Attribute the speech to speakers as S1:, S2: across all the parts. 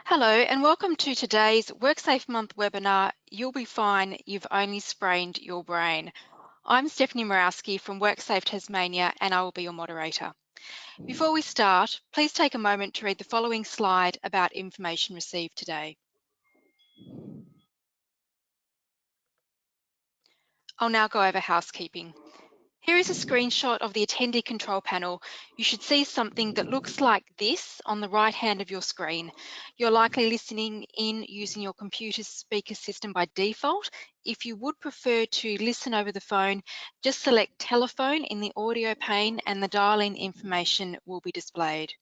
S1: Hello and welcome to today's WorkSafe Month webinar, You'll Be Fine, You've Only Sprained Your Brain. I'm Stephanie Morawski from WorkSafe Tasmania and I will be your moderator. Before we start, please take a moment to read the following slide about information received today. I'll now go over housekeeping. Here is a screenshot of the attendee control panel. You should see something that looks like this on the right hand of your screen. You're likely listening in using your computer's speaker system by default. If you would prefer to listen over the phone, just select telephone in the audio pane and the dial-in information will be displayed.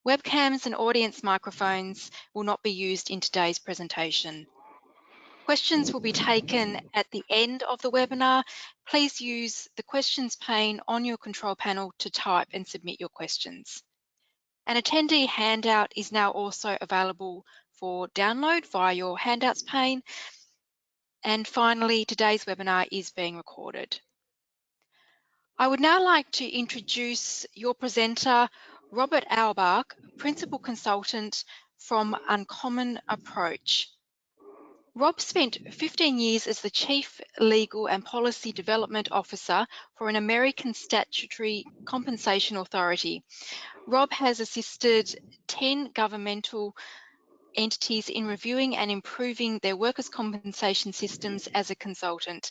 S1: Webcams and audience microphones will not be used in today's presentation. Questions will be taken at the end of the webinar. Please use the questions pane on your control panel to type and submit your questions. An attendee handout is now also available for download via your handouts pane. And finally, today's webinar is being recorded. I would now like to introduce your presenter, Robert Auerbach, Principal Consultant from Uncommon Approach. Rob spent 15 years as the Chief Legal and Policy Development Officer for an American statutory compensation authority. Rob has assisted 10 governmental entities in reviewing and improving their workers' compensation systems as a consultant.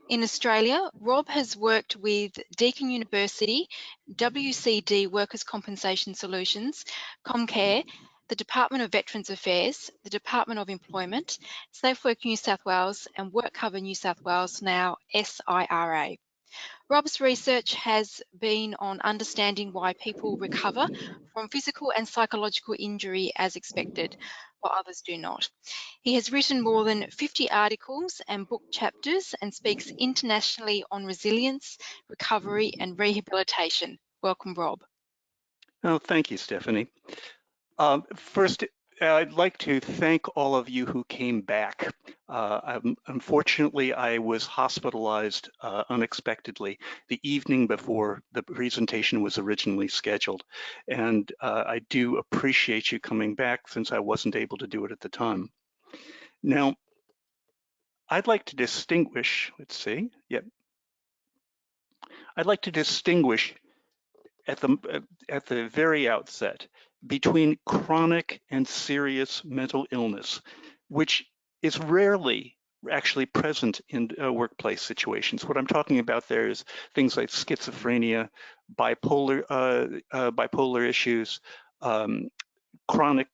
S1: In Australia, Rob has worked with Deakin University, WCD Workers' Compensation Solutions, Comcare, the Department of Veterans Affairs, the Department of Employment, Safe Work New South Wales and WorkCover New South Wales, now SIRA. Rob's research has been on understanding why people recover from physical and psychological injury as expected, while others do not. He has written more than 50 articles and book chapters and speaks internationally on resilience, recovery and rehabilitation. Welcome, Rob.
S2: Oh, thank you, Stephanie. First, I'd like to thank all of you who came back. Unfortunately, I was hospitalized unexpectedly the evening before the presentation was originally scheduled. And I do appreciate you coming back since I wasn't able to do it at the time. Now, I'd like to distinguish, I'd like to distinguish at the very outset between chronic and serious mental illness, which is rarely actually present in workplace situations. What I'm talking about there is things like schizophrenia, bipolar issues, chronic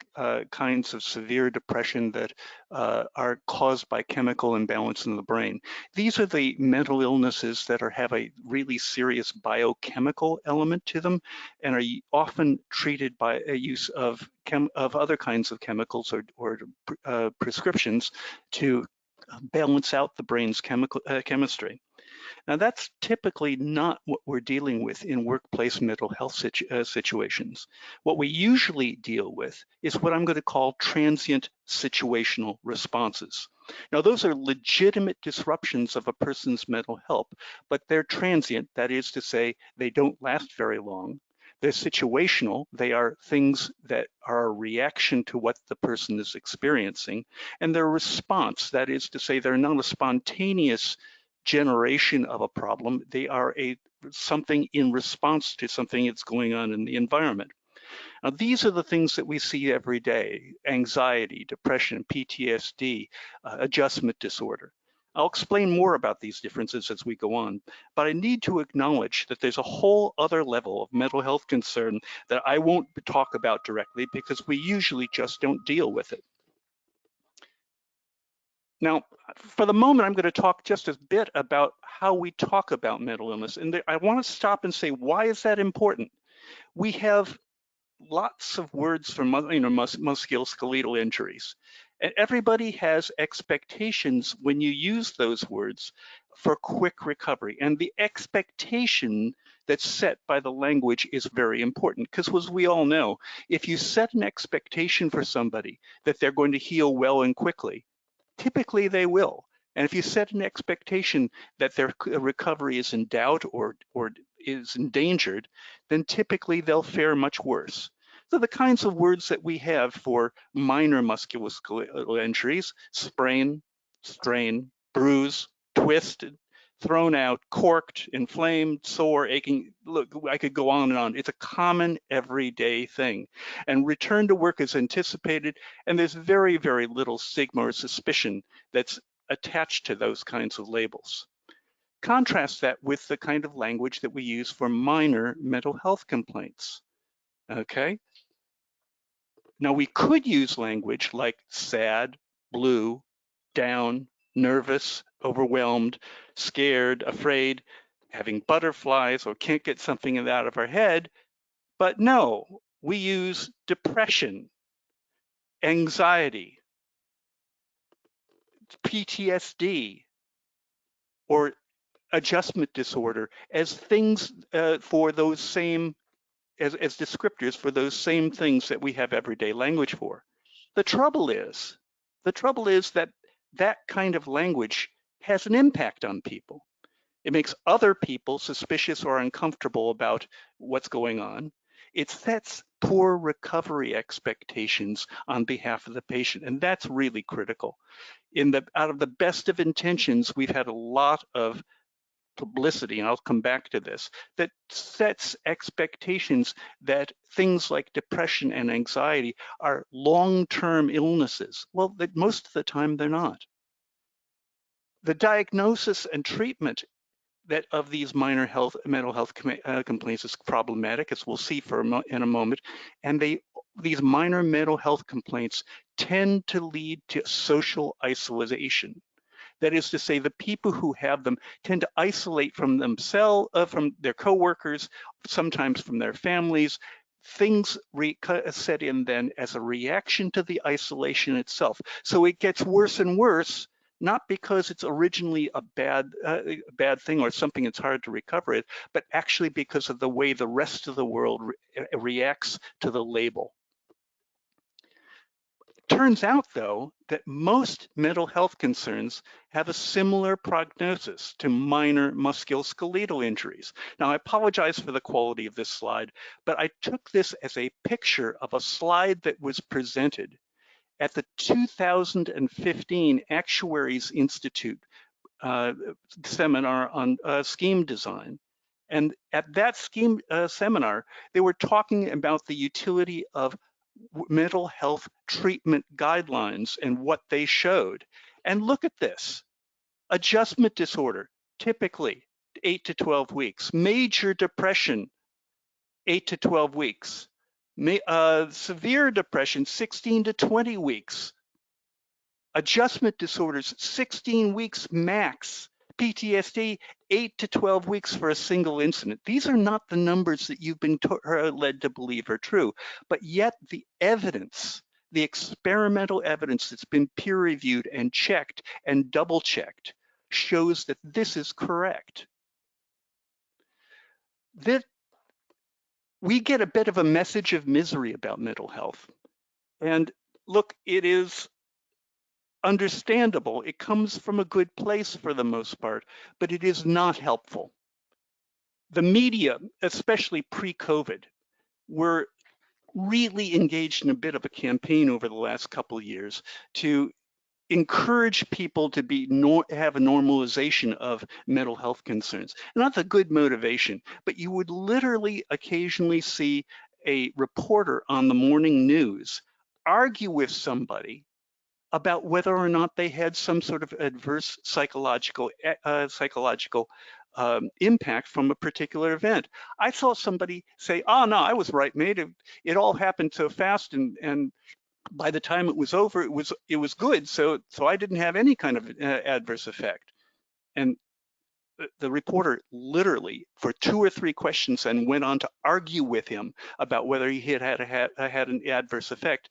S2: kinds of severe depression that are caused by chemical imbalance in the brain. These are the mental illnesses that have a really serious biochemical element to them and are often treated by a use of other kinds of chemicals or prescriptions to balance out the brain's chemistry. Now, that's typically not what we're dealing with in workplace mental health situations. What we usually deal with is what I'm going to call transient situational responses. Now, those are legitimate disruptions of a person's mental health, but they're transient. That is to say, they don't last very long. They're situational. They are things that are a reaction to what the person is experiencing, and they're a response. That is to say, they're not a spontaneous generation of a problem. They are something in response to something that's going on in the environment. Now, these are the things that we see every day: anxiety, depression, PTSD, adjustment disorder. I'll explain more about these differences as we go on, but I need to acknowledge that there's a whole other level of mental health concern that I won't talk about directly because we usually just don't deal with it. Now, for the moment, I'm going to talk just a bit about how we talk about mental illness. And I want to stop and say, why is that important? We have lots of words for musculoskeletal injuries. And everybody has expectations when you use those words for quick recovery. And the expectation that's set by the language is very important because, as we all know, if you set an expectation for somebody that they're going to heal well and quickly, typically they will. And if you set an expectation that their recovery is in doubt or is endangered, then typically they'll fare much worse. So the kinds of words that we have for minor musculoskeletal injuries: sprain, strain, bruise, twisted, thrown out, corked, inflamed, sore, aching. Look, I could go on and on. It's a common everyday thing. And return to work is anticipated, and there's very, very little stigma or suspicion that's attached to those kinds of labels. Contrast that with the kind of language that we use for minor mental health complaints, okay? Now, we could use language like sad, blue, down, nervous, overwhelmed, scared, afraid, having butterflies, or can't get something out of our head. But no, we use depression, anxiety, PTSD, or adjustment disorder as things for those same, as descriptors for those same things that we have everyday language for. The trouble is that that kind of language has an impact on people. It makes other people suspicious or uncomfortable about what's going on. It sets poor recovery expectations on behalf of the patient, and that's really critical. Out of the best of intentions, we've had a lot of publicity, and I'll come back to this, that sets expectations that things like depression and anxiety are long-term illnesses. Well, that most of the time they're not. The diagnosis and treatment that of these minor mental health complaints is problematic, as we'll see in a moment, and these minor mental health complaints tend to lead to social isolation. That is to say, the people who have them tend to isolate from themselves, from their coworkers, sometimes from their families. Things set in then as a reaction to the isolation itself. So it gets worse and worse, not because it's originally a bad thing or something that's hard to recover it, but actually because of the way the rest of the world reacts to the label. Turns out, though, that most mental health concerns have a similar prognosis to minor musculoskeletal injuries. Now, I apologize for the quality of this slide, but I took this as a picture of a slide that was presented at the 2015 Actuaries Institute seminar on scheme design. And at that scheme seminar, they were talking about the utility of mental health treatment guidelines and what they showed. And look at this. Adjustment disorder, typically 8 to 12 weeks. Major depression, 8 to 12 weeks. Severe depression, 16 to 20 weeks. Adjustment disorders, 16 weeks max. PTSD, 8 to 12 weeks for a single incident. These are not the numbers that you've been led to believe are true, but yet the evidence, the experimental evidence that's been peer-reviewed and checked and double-checked shows that this is correct. That we get a bit of a message of misery about mental health. And look, it is understandable. It comes from a good place for the most part, but it is not helpful. The media, especially pre-COVID, were really engaged in a bit of a campaign over the last couple of years to encourage people to have a normalization of mental health concerns. And that's a good motivation, but you would literally occasionally see a reporter on the morning news argue with somebody about whether or not they had some sort of adverse psychological impact from a particular event. I saw somebody say, "Oh no, I was right, mate. It all happened so fast, and by the time it was over, it was good. So I didn't have any kind of adverse effect." And the reporter literally, for 2 or 3 questions, and went on to argue with him about whether he had an adverse effect.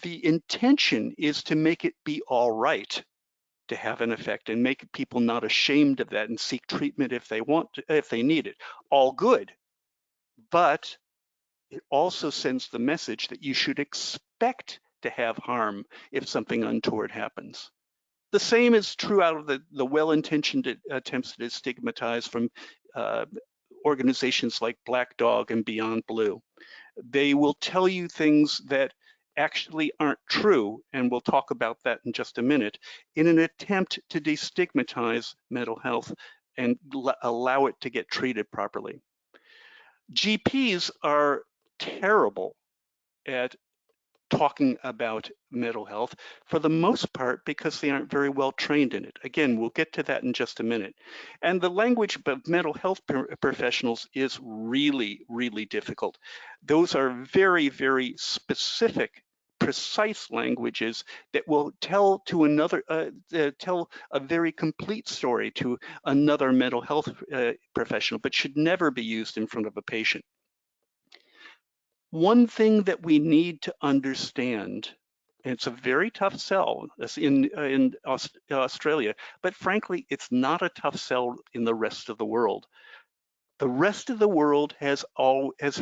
S2: The intention is to make it be all right to have an effect and make people not ashamed of that and seek treatment if they want to, if they need it. All good. But it also sends the message that you should expect to have harm if something untoward happens. The same is true out of the well-intentioned attempts to stigmatize from organizations like Black Dog and Beyond Blue. They will tell you things that actually aren't true, and we'll talk about that in just a minute, in an attempt to destigmatize mental health and allow it to get treated properly. GPs are terrible at talking about mental health for the most part because they aren't very well trained in it. Again, we'll get to that in just a minute. And the language of mental health professionals is really, really difficult. Those are very, very specific, precise languages that will tell to another, tell a very complete story to another mental health professional, but should never be used in front of a patient. One thing that we need to understand, and it's a very tough sell in Australia, but frankly, it's not a tough sell in the rest of the world. The rest of the world has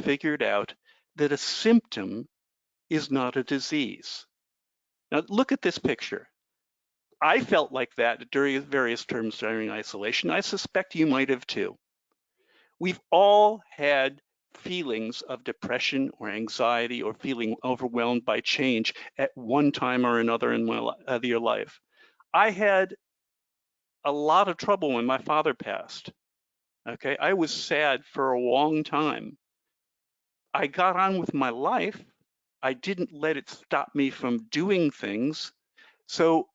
S2: figured out that a symptom is not a disease. Now look at this picture. I felt like that during various terms during isolation. I suspect you might have too. We've all had feelings of depression or anxiety or feeling overwhelmed by change at one time or another in your life. I had a lot of trouble when my father passed. Okay, I was sad for a long time. I got on with my life. I didn't let it stop me from doing things. So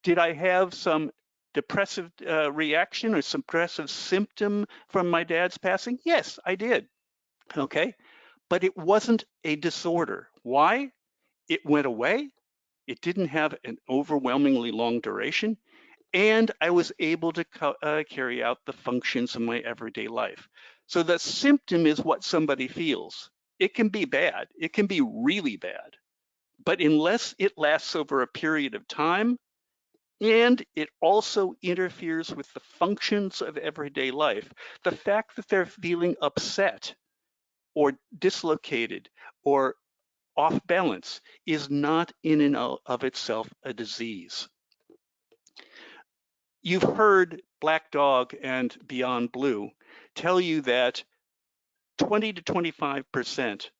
S2: did I have some depressive reaction or some depressive symptom from my dad's passing? Yes, I did. Okay. But it wasn't a disorder. Why? It went away. It didn't have an overwhelmingly long duration. And I was able to carry out the functions of my everyday life. So the symptom is what somebody feels. It can be bad. It can be really bad. But unless it lasts over a period of time, and it also interferes with the functions of everyday life, the fact that they're feeling upset or dislocated or off balance is not in and of itself a disease. You've heard Black Dog and Beyond Blue tell you that 20 to 25%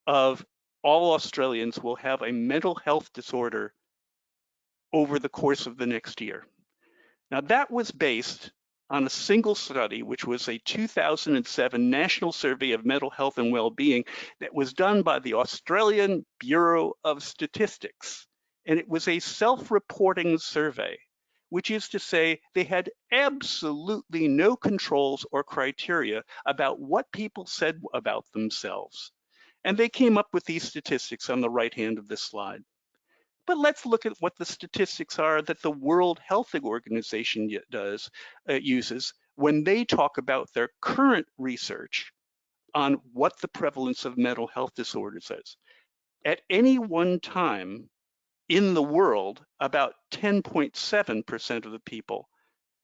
S2: of all Australians will have a mental health disorder over the course of the next year. Now that was based on a single study, which was a 2007 National Survey of Mental Health and Wellbeing that was done by the Australian Bureau of Statistics. And it was a self-reporting survey, which is to say they had absolutely no controls or criteria about what people said about themselves. And they came up with these statistics on the right hand of this slide. But let's look at what the statistics are that the World Health Organization uses when they talk about their current research on what the prevalence of mental health disorders is. At any one time in the world, about 10.7% of the people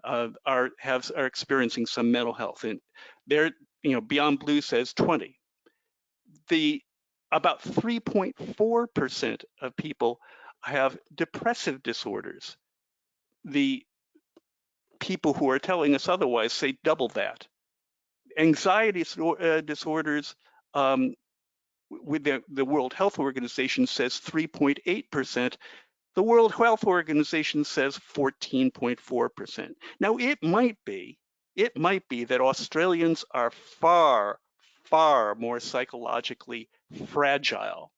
S2: are experiencing some mental health. And there, Beyond Blue says 20. About 3.4% of people have depressive disorders. The people who are telling us otherwise say double that. Anxiety disorders, with the World Health Organization says 3.8%. The World Health Organization says 14.4%. Now it might be that Australians are far, far more psychologically fragile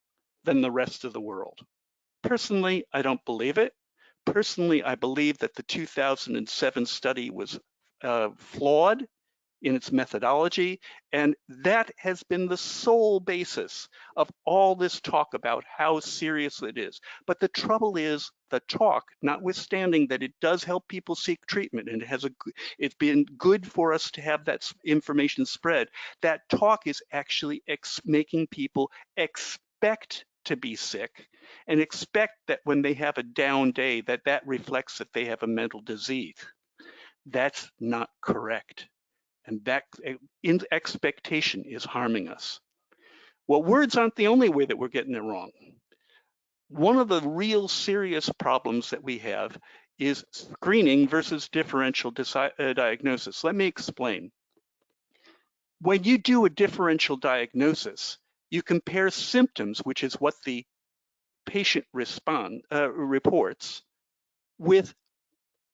S2: than the rest of the world. Personally, I don't believe it. Personally, I believe that the 2007 study was flawed in its methodology, and that has been the sole basis of all this talk about how serious it is. But the trouble is the talk, notwithstanding that it does help people seek treatment, and it's been good for us to have that information spread, that talk is actually making people expect to be sick and expect that when they have a down day that reflects that they have a mental disease. That's not correct. And that expectation is harming us. Well, words aren't the only way that we're getting it wrong. One of the real serious problems that we have is screening versus differential diagnosis. Let me explain. When you do a differential diagnosis, You compare symptoms, which is what the patient reports, with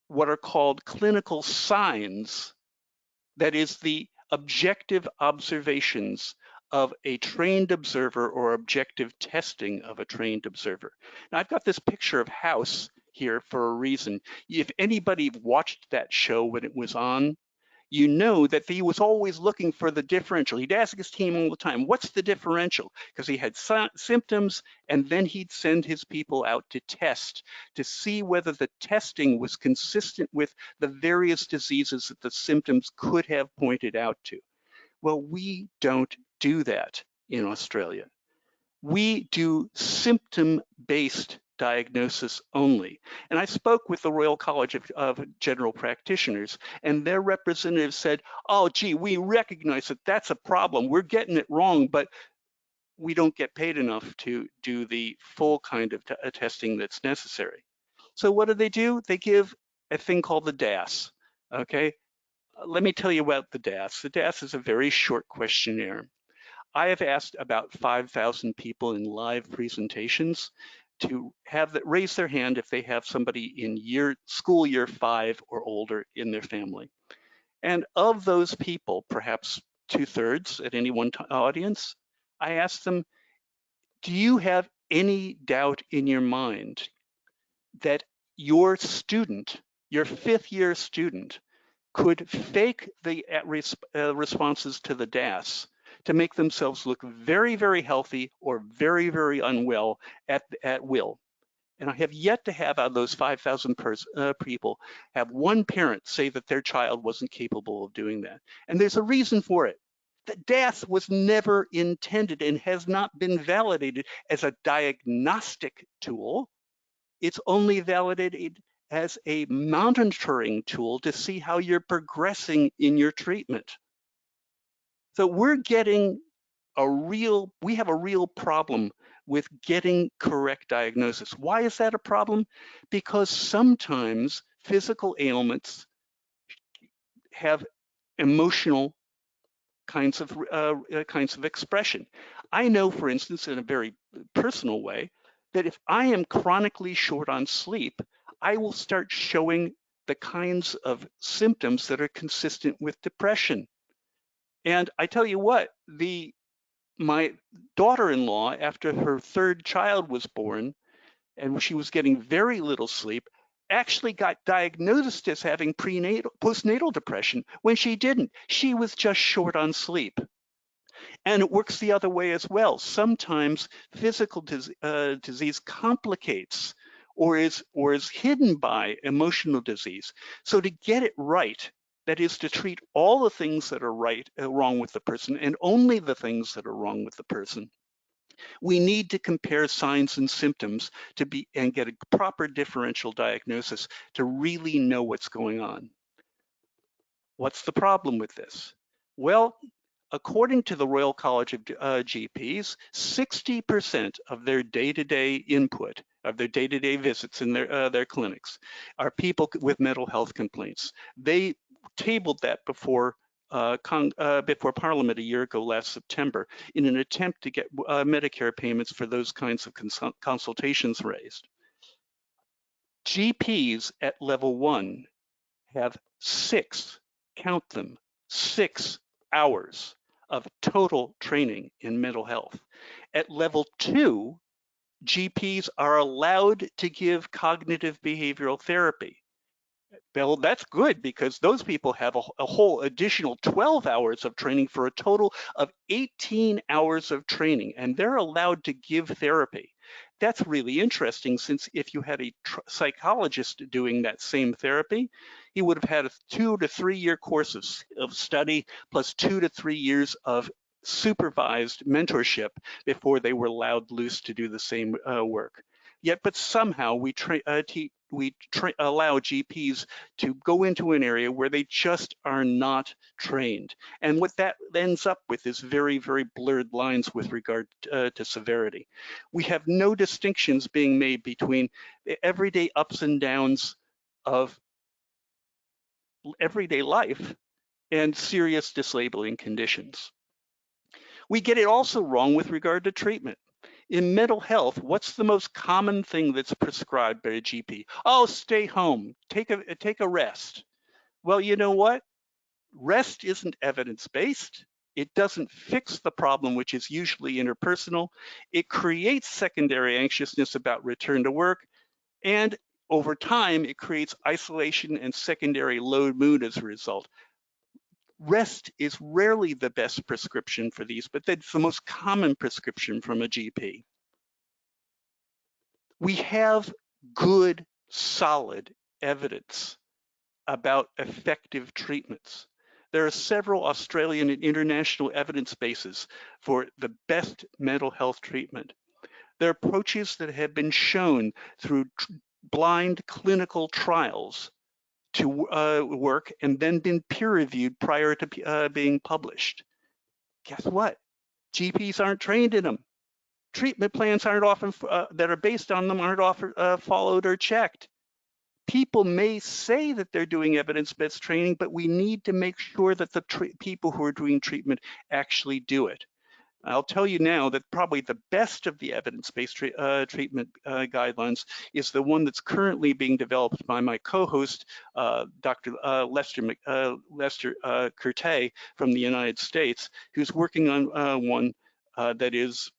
S2: what are called clinical signs, that is the objective observations of a trained observer or objective testing of a trained observer. Now I've got this picture of House here for a reason. If anybody watched that show when it was on, you know that he was always looking for the differential. He'd ask his team all the time, what's the differential? Because he had symptoms, and then he'd send his people out to test to see whether the testing was consistent with the various diseases that the symptoms could have pointed out to. Well, we don't do that in Australia. We do symptom-based diagnosis only. And I spoke with the Royal College of General Practitioners, and their representative said, oh, gee, we recognize that that's a problem. We're getting it wrong, but we don't get paid enough to do the full kind of testing that's necessary. So what do? They give a thing called the DAS, okay? Let me tell you about the DAS. The DAS is a very short questionnaire. I have asked about 5,000 people in live presentations to raise their hand if they have somebody in school year 5 or older in their family. And of those people, perhaps 2/3 at any one audience, I asked them, do you have any doubt in your mind that your student, your 5th year student, could fake the responses to the DAS to make themselves look very, very healthy or very, very unwell at will? And I have yet to have, out of those 5,000 people, have one parent say that their child wasn't capable of doing that. And there's a reason for it. The DAS was never intended and has not been validated as a diagnostic tool. It's only validated as a monitoring tool to see how you're progressing in your treatment. So we have a real problem with getting correct diagnosis. Why is that a problem? Because sometimes physical ailments have emotional kinds of expression. I know, for instance, in a very personal way, that if I am chronically short on sleep, I will start showing the kinds of symptoms that are consistent with depression. And I tell you what, my daughter-in-law, after her 3rd child was born, and she was getting very little sleep, actually got diagnosed as having postnatal depression when she didn't. She was just short on sleep. And it works the other way as well. Sometimes physical disease complicates or is hidden by emotional disease. So to get it right, that is to treat all the things that are wrong with the person and only the things that are wrong with the person, we need to compare signs and symptoms and get a proper differential diagnosis to really know what's going on. What's the problem with this? Well, according to the Royal College of GPs, 60% of their day-to-day input, of their day-to-day visits in their clinics, are people with mental health complaints. They tabled that before Parliament a year ago last September in an attempt to get Medicare payments for those kinds of consultations raised. GPs at level 1 have 6, count them, 6 hours of total training in mental health. At level 2, GPs are allowed to give cognitive behavioral therapy. Well, that's good because those people have a whole additional 12 hours of training for a total of 18 hours of training, and they're allowed to give therapy. That's really interesting, since if you had a psychologist doing that same therapy, he would have had a 2 to 3 year course of study plus 2 to 3 years of supervised mentorship before they were allowed loose to do the same work. But somehow we allow GPs to go into an area where they just are not trained. And what that ends up with is very, very blurred lines with regard to severity. We have no distinctions being made between the everyday ups and downs of everyday life and serious disabling conditions. We get it also wrong with regard to treatment. In mental health, what's the most common thing that's prescribed by a GP? Oh, stay home, take a rest. Well, you know what? Rest isn't evidence-based. It doesn't fix the problem, which is usually interpersonal. It creates secondary anxiousness about return to work. And over time, it creates isolation and secondary low mood as a result. Rest is rarely the best prescription for these, but that's the most common prescription from a GP. We have good, solid evidence about effective treatments. There are several Australian and international evidence bases for the best mental health treatment. There are approaches that have been shown through blind clinical trials to work and then been peer-reviewed prior to being published. Guess what? GPs aren't trained in them. Treatment plans aren't often that are based on them aren't often followed or checked. People may say that they're doing evidence-based training, but we need to make sure that the people who are doing treatment actually do it. I'll tell you now that probably the best of the evidence-based treatment guidelines is the one that's currently being developed by my co-host, Dr. Lester Curtay from the United States, who's working on one that is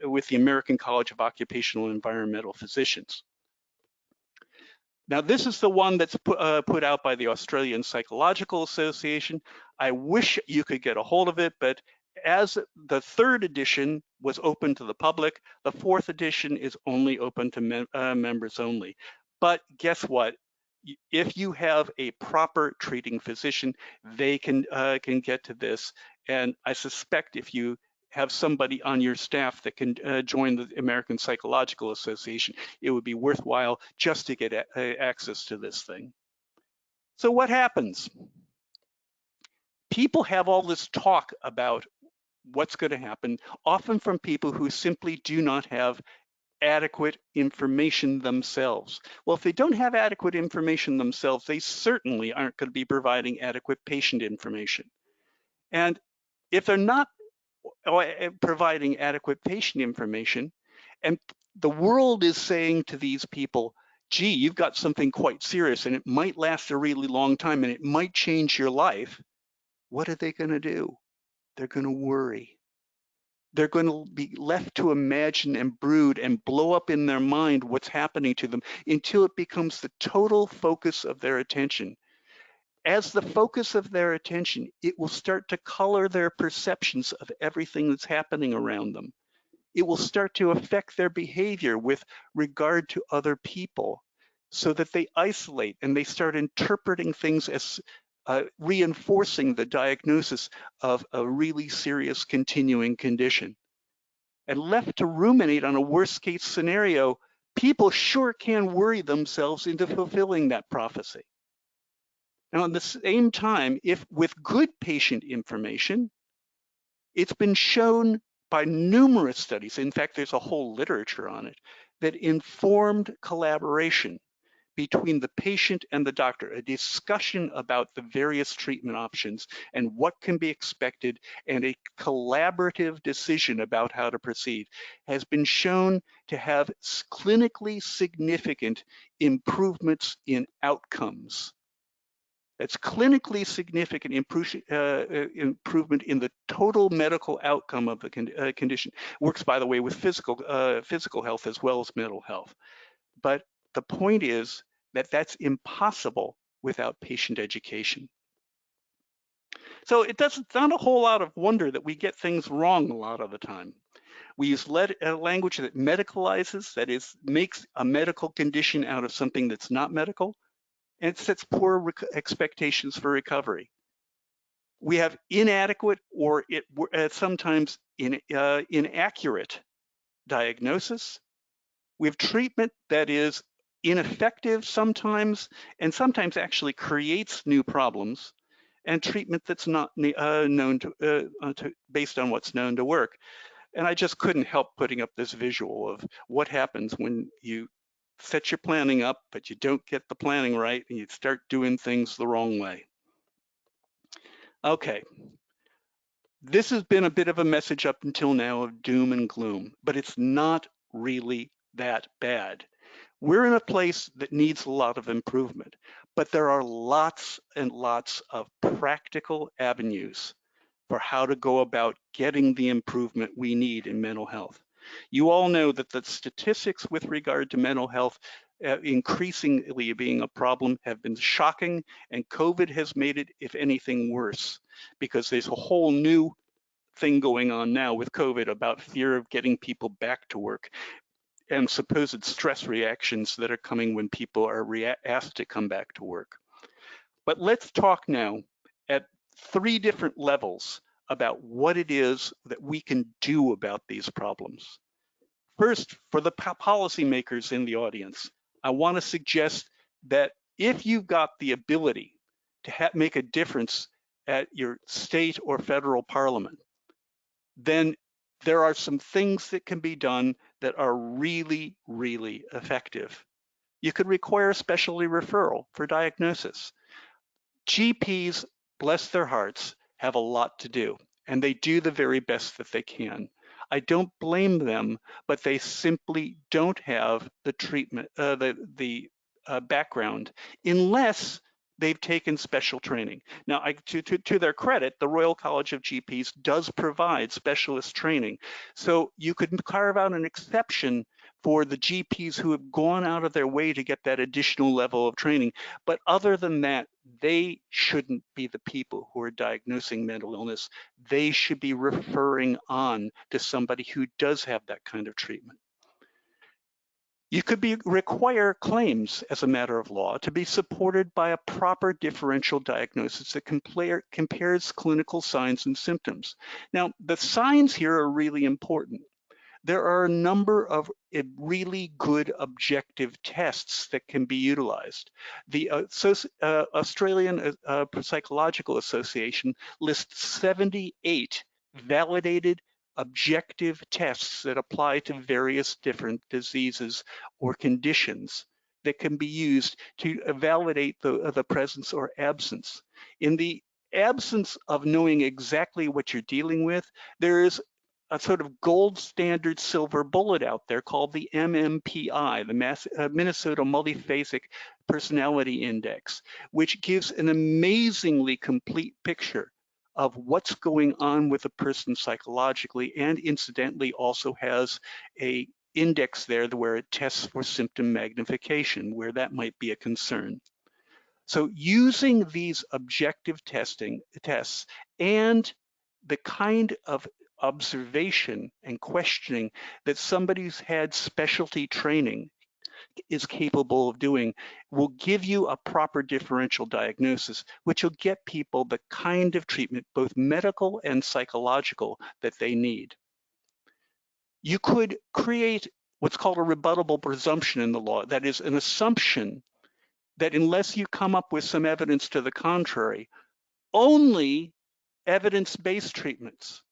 S2: with the American College of Occupational and Environmental Physicians. Now, this is the one that's put out by the Australian Psychological Association. I wish you could get a hold of it, but as the third edition was open to the public, the fourth edition is only open to members only. But guess what? If you have a proper treating physician, they can get to this. And I suspect if you have somebody on your staff that can join the American Psychological Association, it would be worthwhile just to get access to this thing. So what happens? People have all this talk about what's going to happen, often from people who simply do not have adequate information themselves. Well, if they don't have adequate information themselves, they certainly aren't going to be providing adequate patient information. And if they're not providing adequate patient information, and the world is saying to these people, gee, you've got something quite serious and it might last a really long time and it might change your life, what are they going to do? They're going to worry. They're going to be left to imagine and brood and blow up in their mind what's happening to them until it becomes the total focus of their attention. As the focus of their attention, it will start to color their perceptions of everything that's happening around them. It will start to affect their behavior with regard to other people so that they isolate and they start interpreting things as reinforcing the diagnosis of a really serious continuing condition. And left to ruminate on a worst case scenario, people sure can worry themselves into fulfilling that prophecy. Now, at the same time, if with good patient information, it's been shown by numerous studies, in fact, there's a whole literature on it, that informed collaboration between the patient and the doctor, a discussion about the various treatment options and what can be expected, and a collaborative decision about how to proceed, has been shown to have clinically significant improvements in outcomes. That's clinically significant improvement in the total medical outcome of the condition. Works, by the way, with physical health as well as mental health. But the point is that that's impossible without patient education. So it's not a whole lot of wonder that we get things wrong a lot of the time. We use language that medicalizes, that is, makes a medical condition out of something that's not medical, and it sets poor expectations for recovery. We have inadequate or sometimes inaccurate diagnosis. We have treatment that is ineffective sometimes, and sometimes actually creates new problems, and treatment that's not known based on what's known to work. And I just couldn't help putting up this visual of what happens when you set your planning up, but you don't get the planning right, and you start doing things the wrong way. Okay, This has been a bit of a message up until now of doom and gloom, but it's not really that bad. We're in a place that needs a lot of improvement, but there are lots and lots of practical avenues for how to go about getting the improvement we need in mental health. You all know that the statistics with regard to mental health increasingly being a problem have been shocking, and COVID has made it, if anything, worse, because there's a whole new thing going on now with COVID about fear of getting people back to work and supposed stress reactions that are coming when people are asked to come back to work. But let's talk now at 3 different levels about what it is that we can do about these problems. First, for the policymakers in the audience, I want to suggest that if you've got the ability to make a difference at your state or federal parliament, then there are some things that can be done that are really, really effective. You could require specialty referral for diagnosis. GPs, bless their hearts, have a lot to do, and they do the very best that they can. I don't blame them, but they simply don't have the treatment, the background, unless they've taken special training. Now, to their credit, the Royal College of GPs does provide specialist training. So you could carve out an exception for the GPs who have gone out of their way to get that additional level of training. But other than that, they shouldn't be the people who are diagnosing mental illness. They should be referring on to somebody who does have that kind of treatment. You could require claims as a matter of law to be supported by a proper differential diagnosis that compares clinical signs and symptoms. Now, the signs here are really important. There are a number of really good objective tests that can be utilized. The Australian Psychological Association lists 78 validated objective tests that apply to various different diseases or conditions that can be used to validate the presence or absence. In the absence of knowing exactly what you're dealing with, there is a sort of gold standard silver bullet out there called the MMPI, the Minnesota Multiphasic Personality Index, which gives an amazingly complete picture of what's going on with a person psychologically, and incidentally also has a index there where it tests for symptom magnification, where that might be a concern. So using these objective tests and the kind of observation and questioning that somebody who's had specialty training is capable of doing will give you a proper differential diagnosis, which will get people the kind of treatment, both medical and psychological, that they need. You could create what's called a rebuttable presumption in the law. That is an assumption that unless you come up with some evidence to the contrary, only evidence-based treatments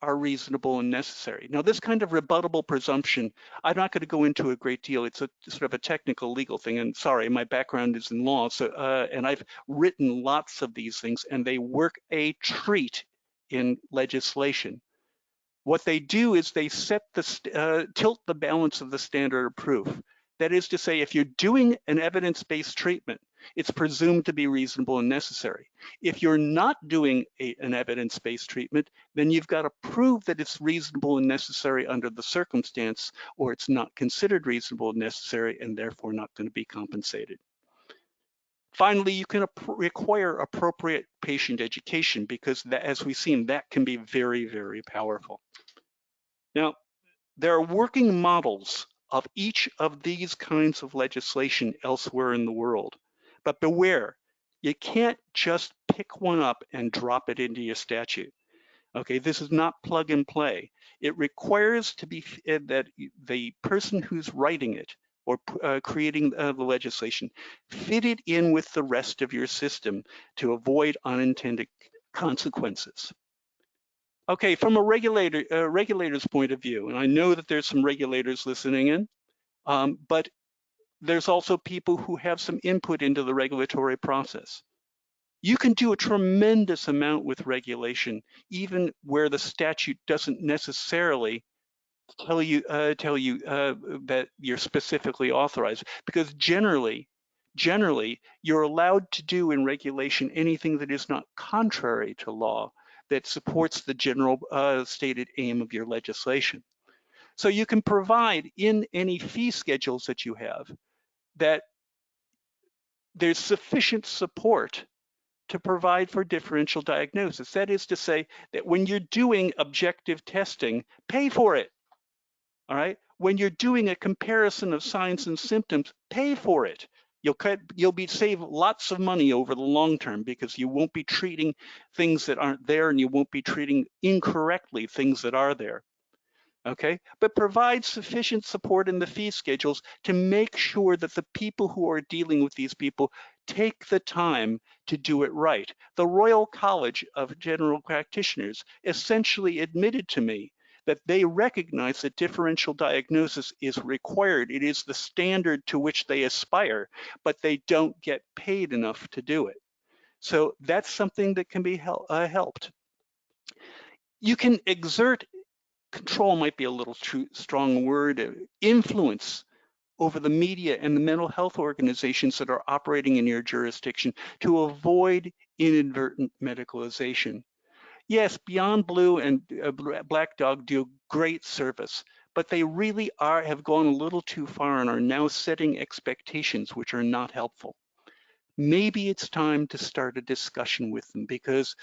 S2: are reasonable and necessary. Now, this kind of rebuttable presumption, I'm not going to go into a great deal. It's a sort of a technical legal thing. And sorry, my background is in law, so and I've written lots of these things, and they work a treat in legislation. What they do is they set tilt the balance of the standard of proof. That is to say, if you're doing an evidence-based treatment, it's presumed to be reasonable and necessary. If you're not doing an evidence-based treatment, then you've got to prove that it's reasonable and necessary under the circumstance, or it's not considered reasonable and necessary and therefore not going to be compensated. Finally, you can require appropriate patient education because that, as we've seen, that can be very, very powerful. Now, there are working models of each of these kinds of legislation elsewhere in the world. But beware, you can't just pick one up and drop it into your statute. Okay, this is not plug and play. It requires to be that the person who's writing it or creating the legislation fit it in with the rest of your system to avoid unintended consequences. Okay, from a regulator's point of view, and I know that there's some regulators listening in, but there's also people who have some input into the regulatory process. You can do a tremendous amount with regulation, even where the statute doesn't necessarily tell you that you're specifically authorized, because generally you're allowed to do in regulation anything that is not contrary to law, that supports the general stated aim of your legislation. So you can provide in any fee schedules that you have that there's sufficient support to provide for differential diagnosis. That is to say that when you're doing objective testing, pay for it. All right. When you're doing a comparison of signs and symptoms, pay for it. You'll save lots of money over the long term, because you won't be treating things that aren't there, and you won't be treating incorrectly things that are there. Okay, but provide sufficient support in the fee schedules to make sure that the people who are dealing with these people take the time to do it right. The Royal College of General Practitioners essentially admitted to me that they recognize that differential diagnosis is required. It is the standard to which they aspire, but they don't get paid enough to do it. So that's something that can be helped. You can exert, control might be a little too strong word, influence over the media and the mental health organizations that are operating in your jurisdiction to avoid inadvertent medicalization. Yes, Beyond Blue and Black Dog do great service, but they really have gone a little too far and are now setting expectations which are not helpful. Maybe it's time to start a discussion with them, because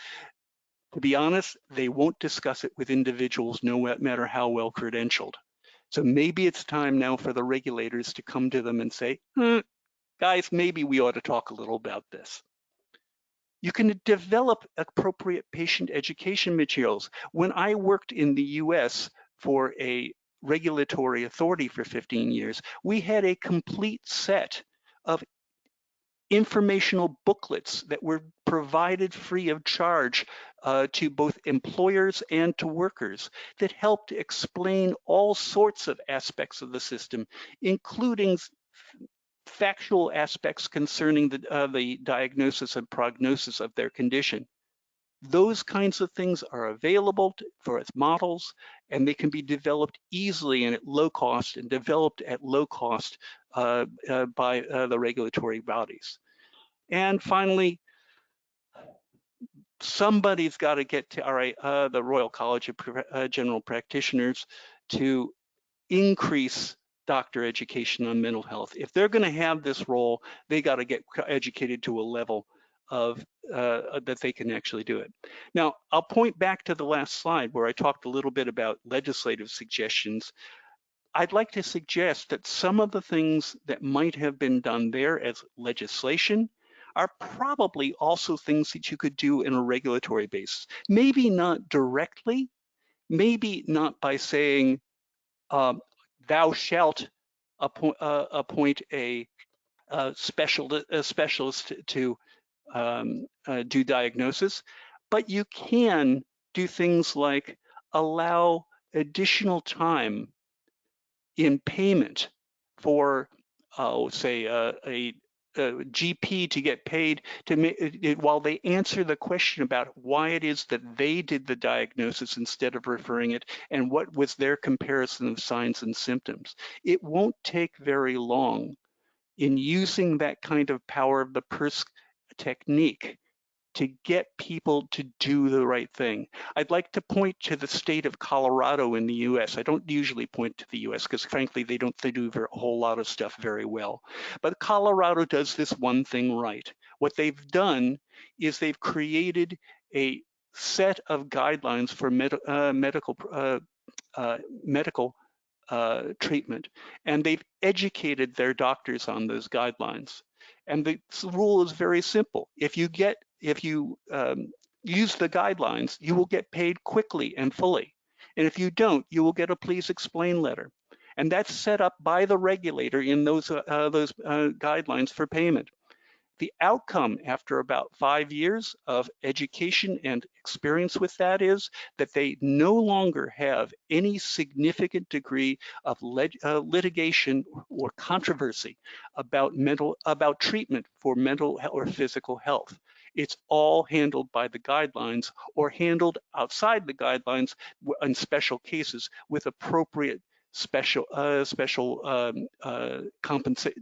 S2: to be honest, they won't discuss it with individuals no matter how well credentialed. So maybe it's time now for the regulators to come to them and say, guys, maybe we ought to talk a little about this. You can develop appropriate patient education materials. When I worked in the US for a regulatory authority for 15 years, we had a complete set of informational booklets that were provided free of charge to both employers and to workers, that helped explain all sorts of aspects of the system, including factual aspects concerning the diagnosis and prognosis of their condition. Those kinds of things are available for its models, and they can be developed easily and at low cost, and developed at low cost by the regulatory bodies. And finally, somebody's got to get to the Royal College of General Practitioners to increase doctor education on mental health. If they're going to have this role, they got to get educated to a level of that they can actually do it. Now, I'll point back to the last slide where I talked a little bit about legislative suggestions. I'd like to suggest that some of the things that might have been done there as legislation are probably also things that you could do in a regulatory basis. Maybe not directly, maybe not by saying, thou shalt appoint a specialist to do diagnosis, but you can do things like allow additional time in payment for, say, a GP to get paid while they answer the question about why it is that they did the diagnosis instead of referring it, and what was their comparison of signs and symptoms. It won't take very long in using that kind of power of the purse technique to get people to do the right thing. I'd like to point to the state of Colorado in the US. I don't usually point to the US because frankly, they do a whole lot of stuff very well. But Colorado does this one thing right. What they've done is they've created a set of guidelines for medical treatment, and they've educated their doctors on those guidelines. And the rule is very simple. If you use the guidelines, you will get paid quickly and fully. And if you don't, you will get a please explain letter. And that's set up by the regulator in those guidelines for payment. The outcome after about 5 years of education and experience with that is that they no longer have any significant degree of litigation or controversy about treatment for mental or physical health. It's all handled by the guidelines or handled outside the guidelines in special cases with appropriate special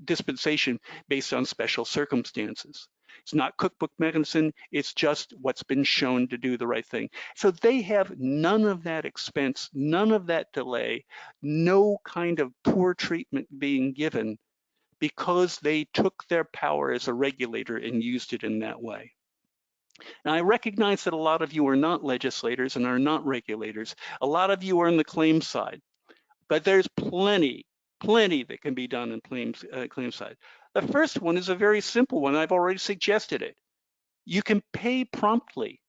S2: dispensation based on special circumstances. It's not cookbook medicine, it's just what's been shown to do the right thing. So they have none of that expense, none of that delay, no kind of poor treatment being given because they took their power as a regulator and used it in that way. Now, I recognize that a lot of you are not legislators and are not regulators. A lot of you are on the claims side, but there's plenty that can be done in claims side. The first one is a very simple one. I've already suggested it. You can pay promptly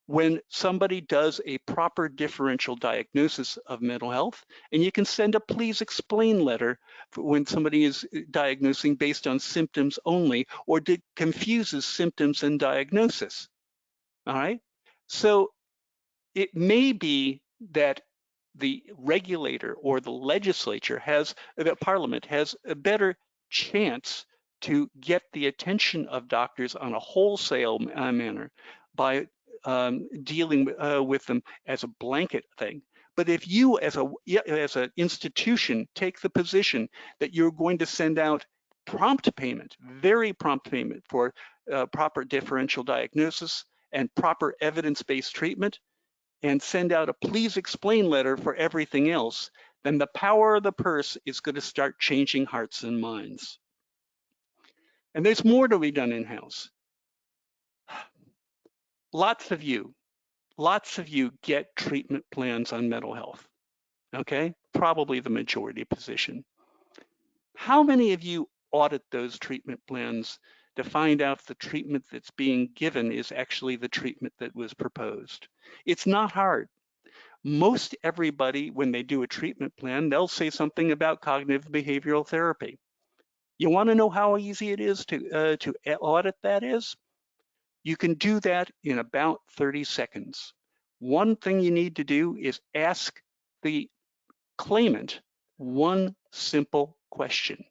S2: when somebody does a proper differential diagnosis of mental health, and you can send a please explain letter for when somebody is diagnosing based on symptoms only or confuses symptoms and diagnosis. All right, so it may be that the regulator or the legislature the parliament has a better chance to get the attention of doctors on a wholesale manner by dealing with them as a blanket thing. But if you as an institution take the position that you're going to send out prompt payment, very prompt payment for proper differential diagnosis and proper evidence-based treatment, and send out a please explain letter for everything else, then the power of the purse is going to start changing hearts and minds. And there's more to be done in-house. Lots of you get treatment plans on mental health, okay? Probably the majority position. How many of you audit those treatment plans to find out if the treatment that's being given is actually the treatment that was proposed? It's not hard. Most everybody, when they do a treatment plan, they'll say something about cognitive behavioral therapy. You want to know how easy it is to audit that is? You can do that in about 30 seconds. One thing you need to do is ask the claimant one simple question.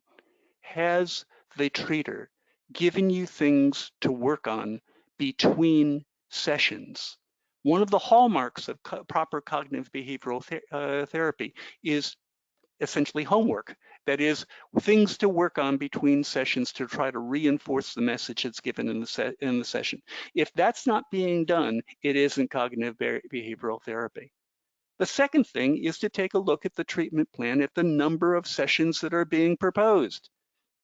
S2: Has the treater given you things to work on between sessions? One of the hallmarks of proper cognitive behavioral therapy is essentially homework. That is, things to work on between sessions to try to reinforce the message that's given in the session. If that's not being done, it isn't cognitive behavioral therapy. The second thing is to take a look at the treatment plan at the number of sessions that are being proposed.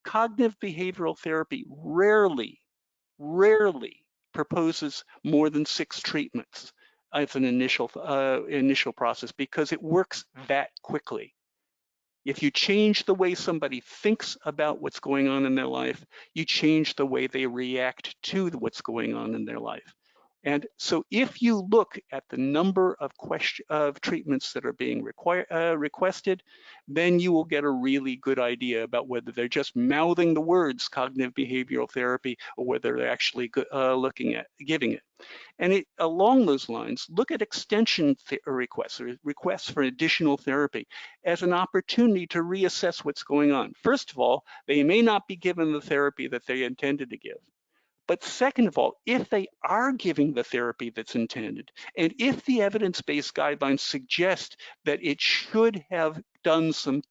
S2: Cognitive behavioral therapy rarely proposes more than 6 treatments as an initial process because it works that quickly. If you change the way somebody thinks about what's going on in their life, you change the way they react to what's going on in their life. And so if you look at the number of treatments that are being requested, then you will get a really good idea about whether they're just mouthing the words cognitive behavioral therapy or whether they're actually looking at giving it. And along those lines, look at extension requests or requests for additional therapy as an opportunity to reassess what's going on. First of all, they may not be given the therapy that they intended to give. But second of all, if they are giving the therapy that's intended, and if the evidence-based guidelines suggest that it should have done some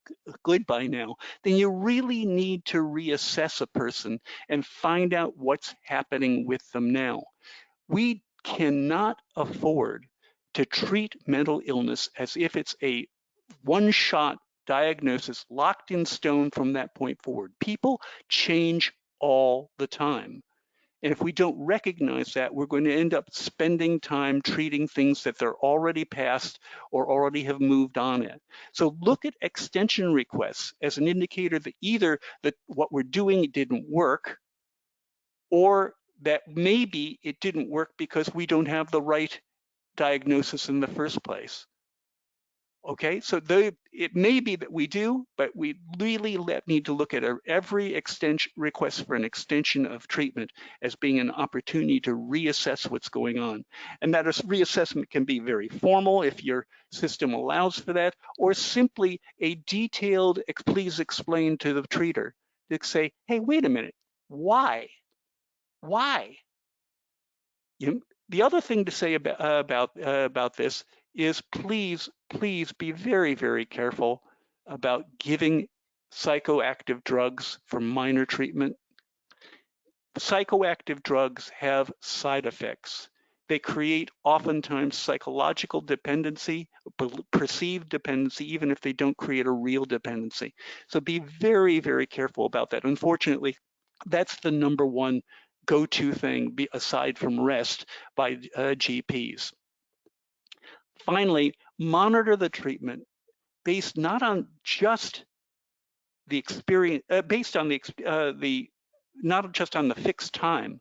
S2: good by now, then you really need to reassess a person and find out what's happening with them now. We cannot afford to treat mental illness as if it's a one-shot diagnosis locked in stone from that point forward. People change all the time. And if we don't recognize that, we're going to end up spending time treating things that they're already past or already have moved on at. So look at extension requests as an indicator that either that what we're doing didn't work, or that maybe it didn't work because we don't have the right diagnosis in the first place. Okay, so it may be that we do, but we really need to look at every extension request for an extension of treatment as being an opportunity to reassess what's going on. And that reassessment can be very formal if your system allows for that, or simply a detailed, please explain to the treater to say, hey, wait a minute, why? Why? The other thing to say about this is please be very, very careful about giving psychoactive drugs for minor treatment. Psychoactive drugs have side effects. They create oftentimes psychological dependency, perceived dependency, even if they don't create a real dependency. So be very, very careful about that. Unfortunately, that's the number one go-to thing aside from rest by GPs. Finally, monitor the treatment based not on just the experience, based on the not just on the fixed time,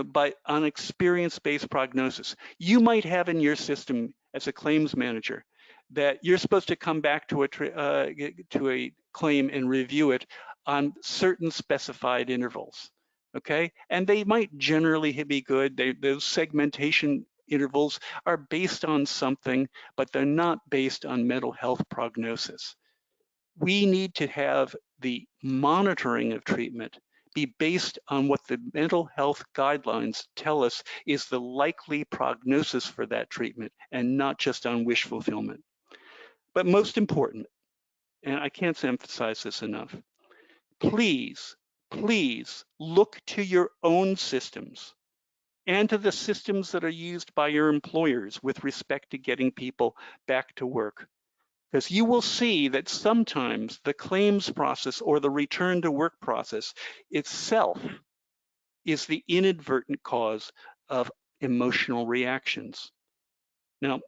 S2: but on experience-based prognosis. You might have in your system as a claims manager that you're supposed to come back to a claim and review it on certain specified intervals, okay? And they might generally be good. Those segmentation intervals are based on something, but they're not based on mental health prognosis. We need to have the monitoring of treatment be based on what the mental health guidelines tell us is the likely prognosis for that treatment and not just on wish fulfillment. But most important, and I can't emphasize this enough, please look to your own systems and to the systems that are used by your employers with respect to getting people back to work. Because you will see that sometimes the claims process or the return to work process itself is the inadvertent cause of emotional reactions. Now,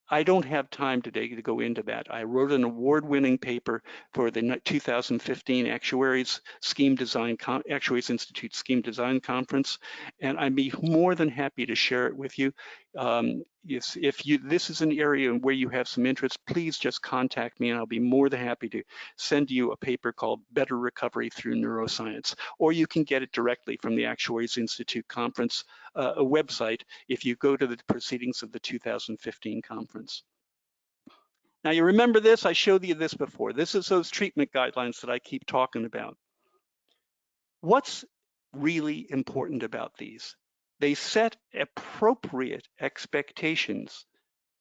S2: I don't have time today to go into that. I wrote an award-winning paper for the 2015 Actuaries Institute Scheme Design Conference, and I'd be more than happy to share it with you. If this is an area where you have some interest, please just contact me and I'll be more than happy to send you a paper called Better Recovery Through Neuroscience, or you can get it directly from the Actuaries Institute Conference website if you go to the proceedings of the 2015 conference. Now you remember this, I showed you this before. This is those treatment guidelines that I keep talking about. What's really important about these? They set appropriate expectations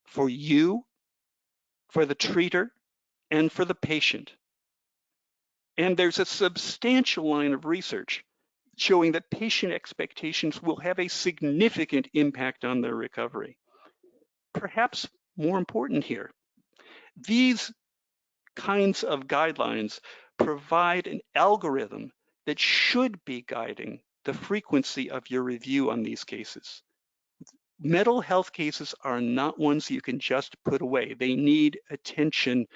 S2: for you, for the treater, and for the patient. And there's a substantial line of research showing that patient expectations will have a significant impact on their recovery. Perhaps more important here, these kinds of guidelines provide an algorithm that should be guiding the frequency of your review on these cases. Mental health cases are not ones you can just put away. They need attention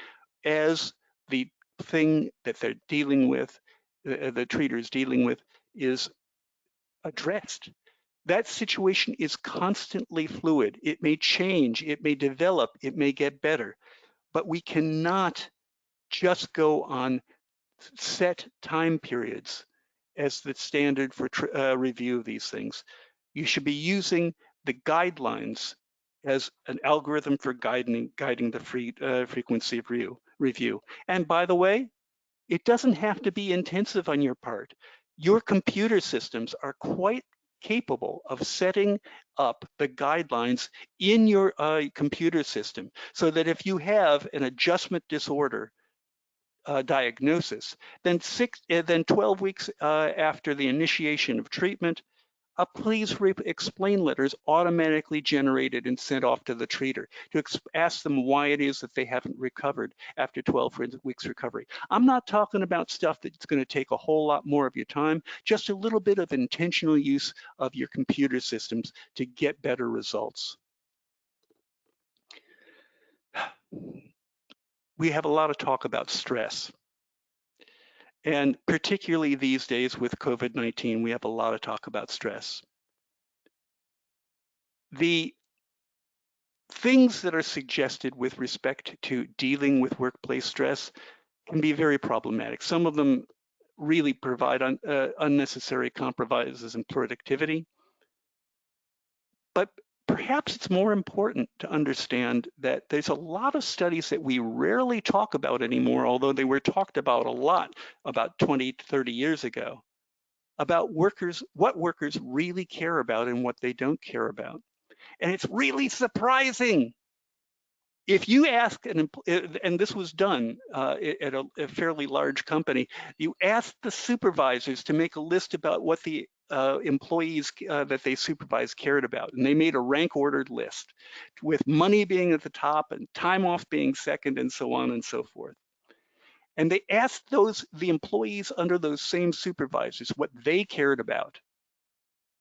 S2: as the thing that they're dealing with, the treater is dealing with, is addressed. That situation is constantly fluid. It may change, it may develop, it may get better, but we cannot just go on set time periods as the standard for review of these things. You should be using the guidelines as an algorithm for guiding the frequency of review. And by the way, it doesn't have to be intensive on your part. Your computer systems are quite capable of setting up the guidelines in your computer system so that if you have an adjustment disorder diagnosis, then 12 weeks after the initiation of treatment, a please explain letter is automatically generated and sent off to the treater to ask them why it is that they haven't recovered after 12 weeks recovery. I'm not talking about stuff that's going to take a whole lot more of your time, just a little bit of intentional use of your computer systems to get better results. We have a lot of talk about stress. And particularly these days with COVID-19, we have a lot of talk about stress. The things that are suggested with respect to dealing with workplace stress can be very problematic. Some of them really provide unnecessary compromises in productivity. But perhaps it's more important to understand that there's a lot of studies that we rarely talk about anymore, although they were talked about a lot about 20 to 30 years ago, about what workers really care about and what they don't care about. And it's really surprising. If you ask, and this was done at a fairly large company, you ask the supervisors to make a list about what the employees that they supervise cared about. And they made a rank ordered list with money being at the top and time off being second and so on and so forth. And they asked the employees under those same supervisors what they cared about.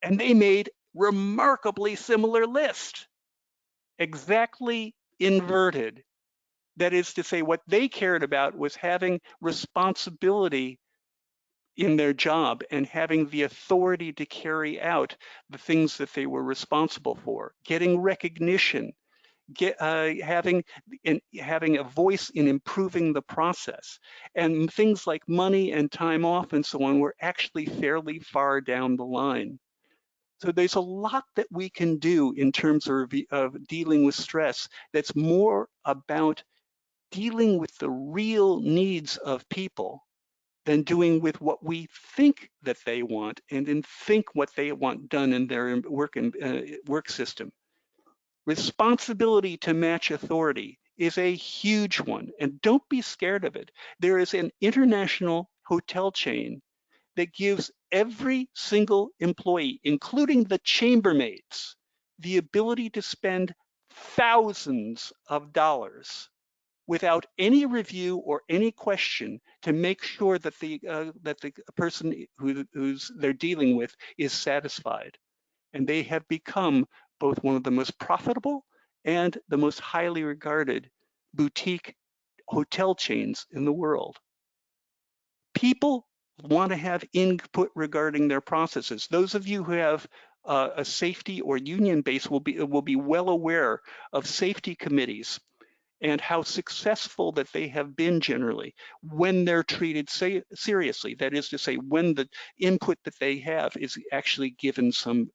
S2: And they made remarkably similar list, exactly inverted. That is to say, what they cared about was having responsibility in their job and having the authority to carry out the things that they were responsible for, getting recognition, having a voice in improving the process. And things like money and time off and so on were actually fairly far down the line. So there's a lot that we can do in terms of dealing with stress that's more about dealing with the real needs of people than doing with what we think that they want and think what they want done in their work system. Responsibility to match authority is a huge one, and don't be scared of it. There is an international hotel chain that gives every single employee, including the chambermaids, the ability to spend thousands of dollars without any review or any question to make sure that the person who's they're dealing with is satisfied. And they have become both one of the most profitable and the most highly regarded boutique hotel chains in the world. People want to have input regarding their processes. Those of you who have a safety or union base will be well aware of safety committees and how successful that they have been generally when they're treated seriously. That is to say, when the input that they have is actually given some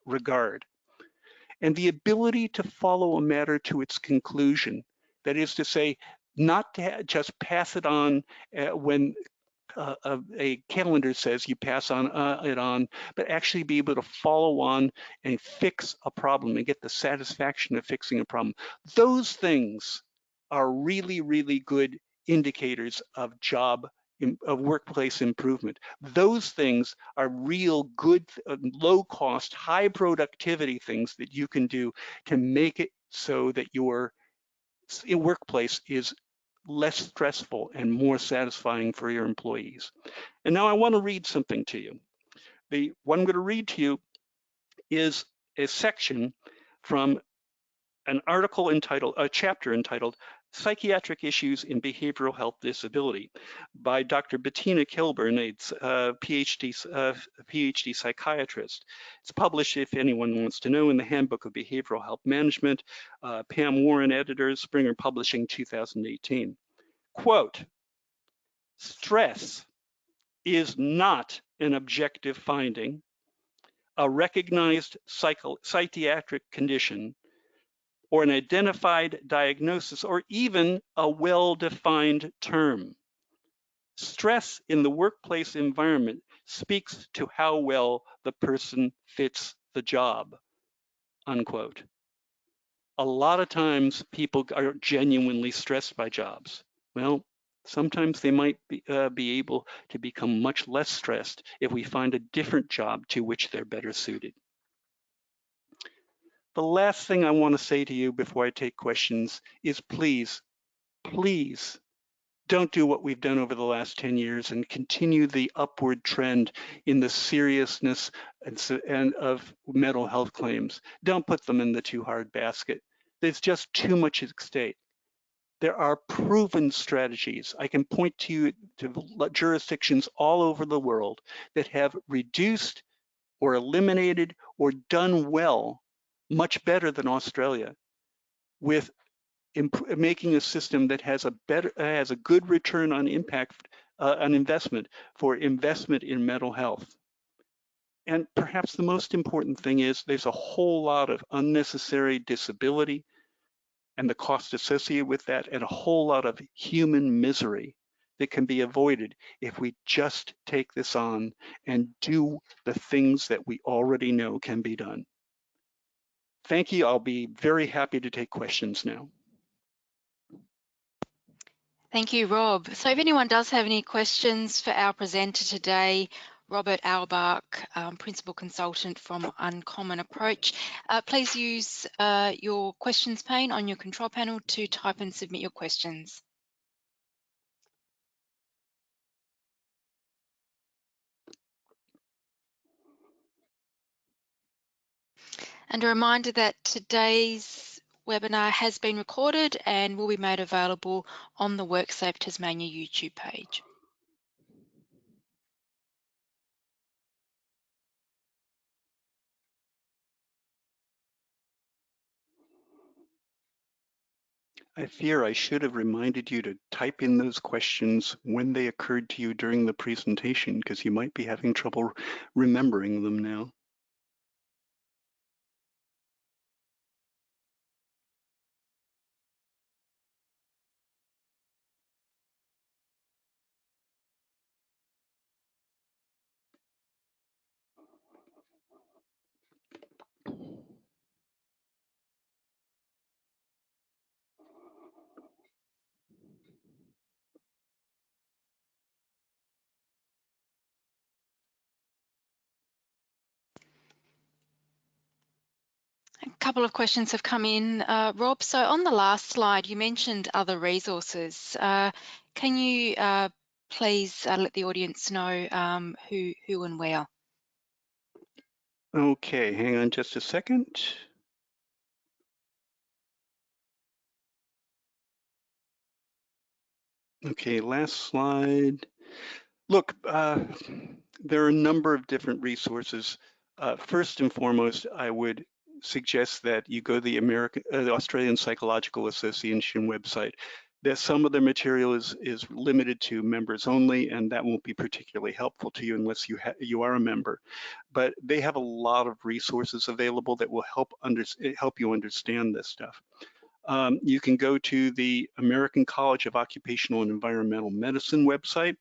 S2: regard. And the ability to follow a matter to its conclusion. That is to say, not to just pass it on when a calendar says you pass on it on, but actually be able to follow on and fix a problem and get the satisfaction of fixing a problem. Those things are really, really good indicators of workplace improvement. Those things are real good, low cost, high productivity things that you can do to make it so that your workplace is less stressful and more satisfying for your employees. And now I want to read something to you. What I'm going to read to you is a section from an article entitled, a chapter entitled Psychiatric Issues in Behavioral Health Disability by Dr. Bettina Kilburn, a PhD psychiatrist. It's published, if anyone wants to know, in the Handbook of Behavioral Health Management, Pam Warren, editors, Springer Publishing, 2018. Quote, stress is not an objective finding, a recognized psychiatric condition, or an identified diagnosis, or even a well-defined term. Stress in the workplace environment speaks to how well the person fits the job, unquote. A lot of times people are genuinely stressed by jobs. Well, sometimes they might be able to become much less stressed if we find a different job to which they're better suited. The last thing I want to say to you before I take questions is please, please don't do what we've done over the last 10 years and continue the upward trend in the seriousness and of mental health claims. Don't put them in the too hard basket. There's just too much at stake. There are proven strategies. I can point to you to jurisdictions all over the world that have reduced or eliminated or done well, much better than Australia, with making a system that has a good return on impact on investment for investment in mental health. And perhaps the most important thing is there's a whole lot of unnecessary disability and the cost associated with that, and a whole lot of human misery that can be avoided if we just take this on and do the things that we already know can be done. Thank you. I'll be very happy to take questions now.
S1: Thank you, Rob. So if anyone does have any questions for our presenter today, Robert Auerbach, Principal Consultant from Uncommon Approach, please use your questions pane on your control panel to type and submit your questions. And a reminder that today's webinar has been recorded and will be made available on the WorkSafe Tasmania YouTube page.
S2: I fear I should have reminded you to type in those questions when they occurred to you during the presentation, because you might be having trouble remembering them now.
S1: A couple of questions have come in, Rob. So on the last slide, you mentioned other resources. Can you please let the audience know who and where?
S2: Okay, hang on just a second. Okay, last slide. Look, there are a number of different resources. First and foremost, I would suggest that you go to the Australian Psychological Association website. That some of the material is limited to members only, and that won't be particularly helpful to you unless you are a member. But they have a lot of resources available that will help you understand this stuff. You can go to the American College of Occupational and Environmental Medicine website.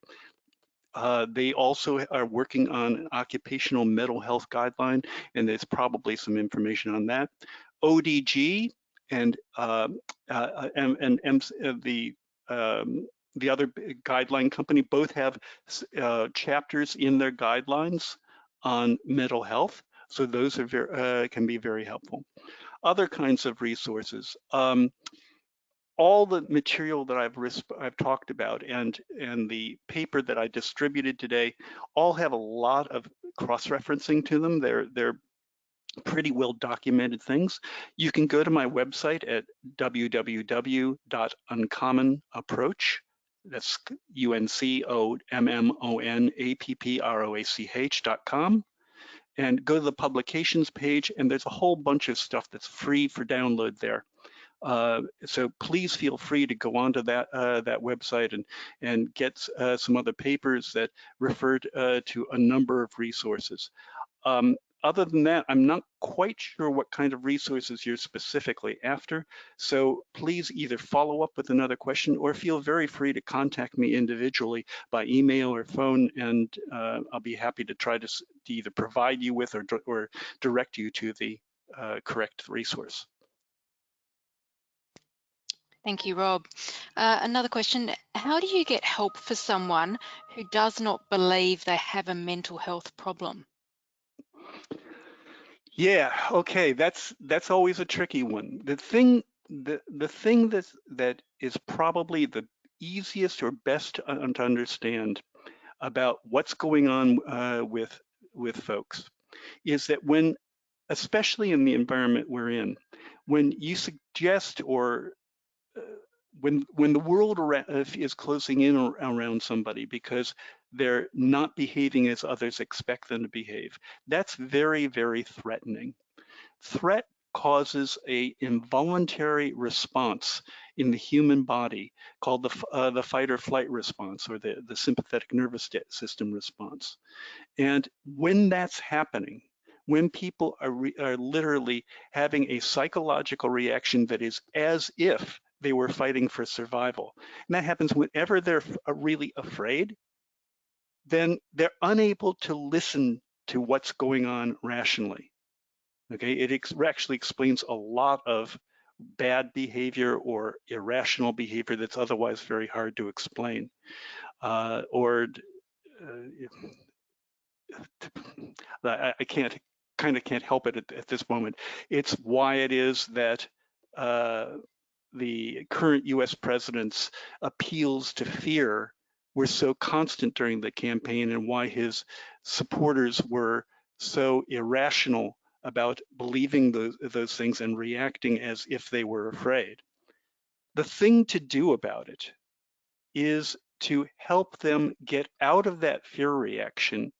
S2: They also are working on an occupational mental health guideline, and there's probably some information on that. ODG and the other guideline company both have chapters in their guidelines on mental health, so those are can be very helpful. Other kinds of resources. All the material that I've talked about and the paper that I distributed today all have a lot of cross-referencing to them. They're pretty well documented things. You can go to my website at www.uncommonapproach. That's UNCOMMONAPPROACH.com, and go to the publications page, and there's a whole bunch of stuff that's free for download there. So please feel free to go onto that website and get some other papers that refer to a number of resources. Other than that, I'm not quite sure what kind of resources you're specifically after. So please either follow up with another question or feel very free to contact me individually by email or phone, and I'll be happy to try to either provide you with or direct you to the correct resource.
S1: Thank you, Rob. Another question, how do you get help for someone who does not believe they have a mental health problem?
S2: Yeah, okay, that's always a tricky one. The thing that is probably the easiest or best to understand about what's going on with folks is that when, especially in the environment we're in, when you suggest or when the world is closing in around somebody because they're not behaving as others expect them to behave, that's very, very threatening. Threat causes an involuntary response in the human body called the fight or flight response, or the sympathetic nervous system response. And when that's happening, when people are literally having a psychological reaction that is as if they were fighting for survival. And that happens whenever they're really afraid, then they're unable to listen to what's going on rationally. Okay, it actually explains a lot of bad behavior or irrational behavior that's otherwise very hard to explain. I can't help it at this moment. It's why it is that the current US president's appeals to fear were so constant during the campaign, and why his supporters were so irrational about believing those things and reacting as if they were afraid. The thing to do about it is to help them get out of that fear reaction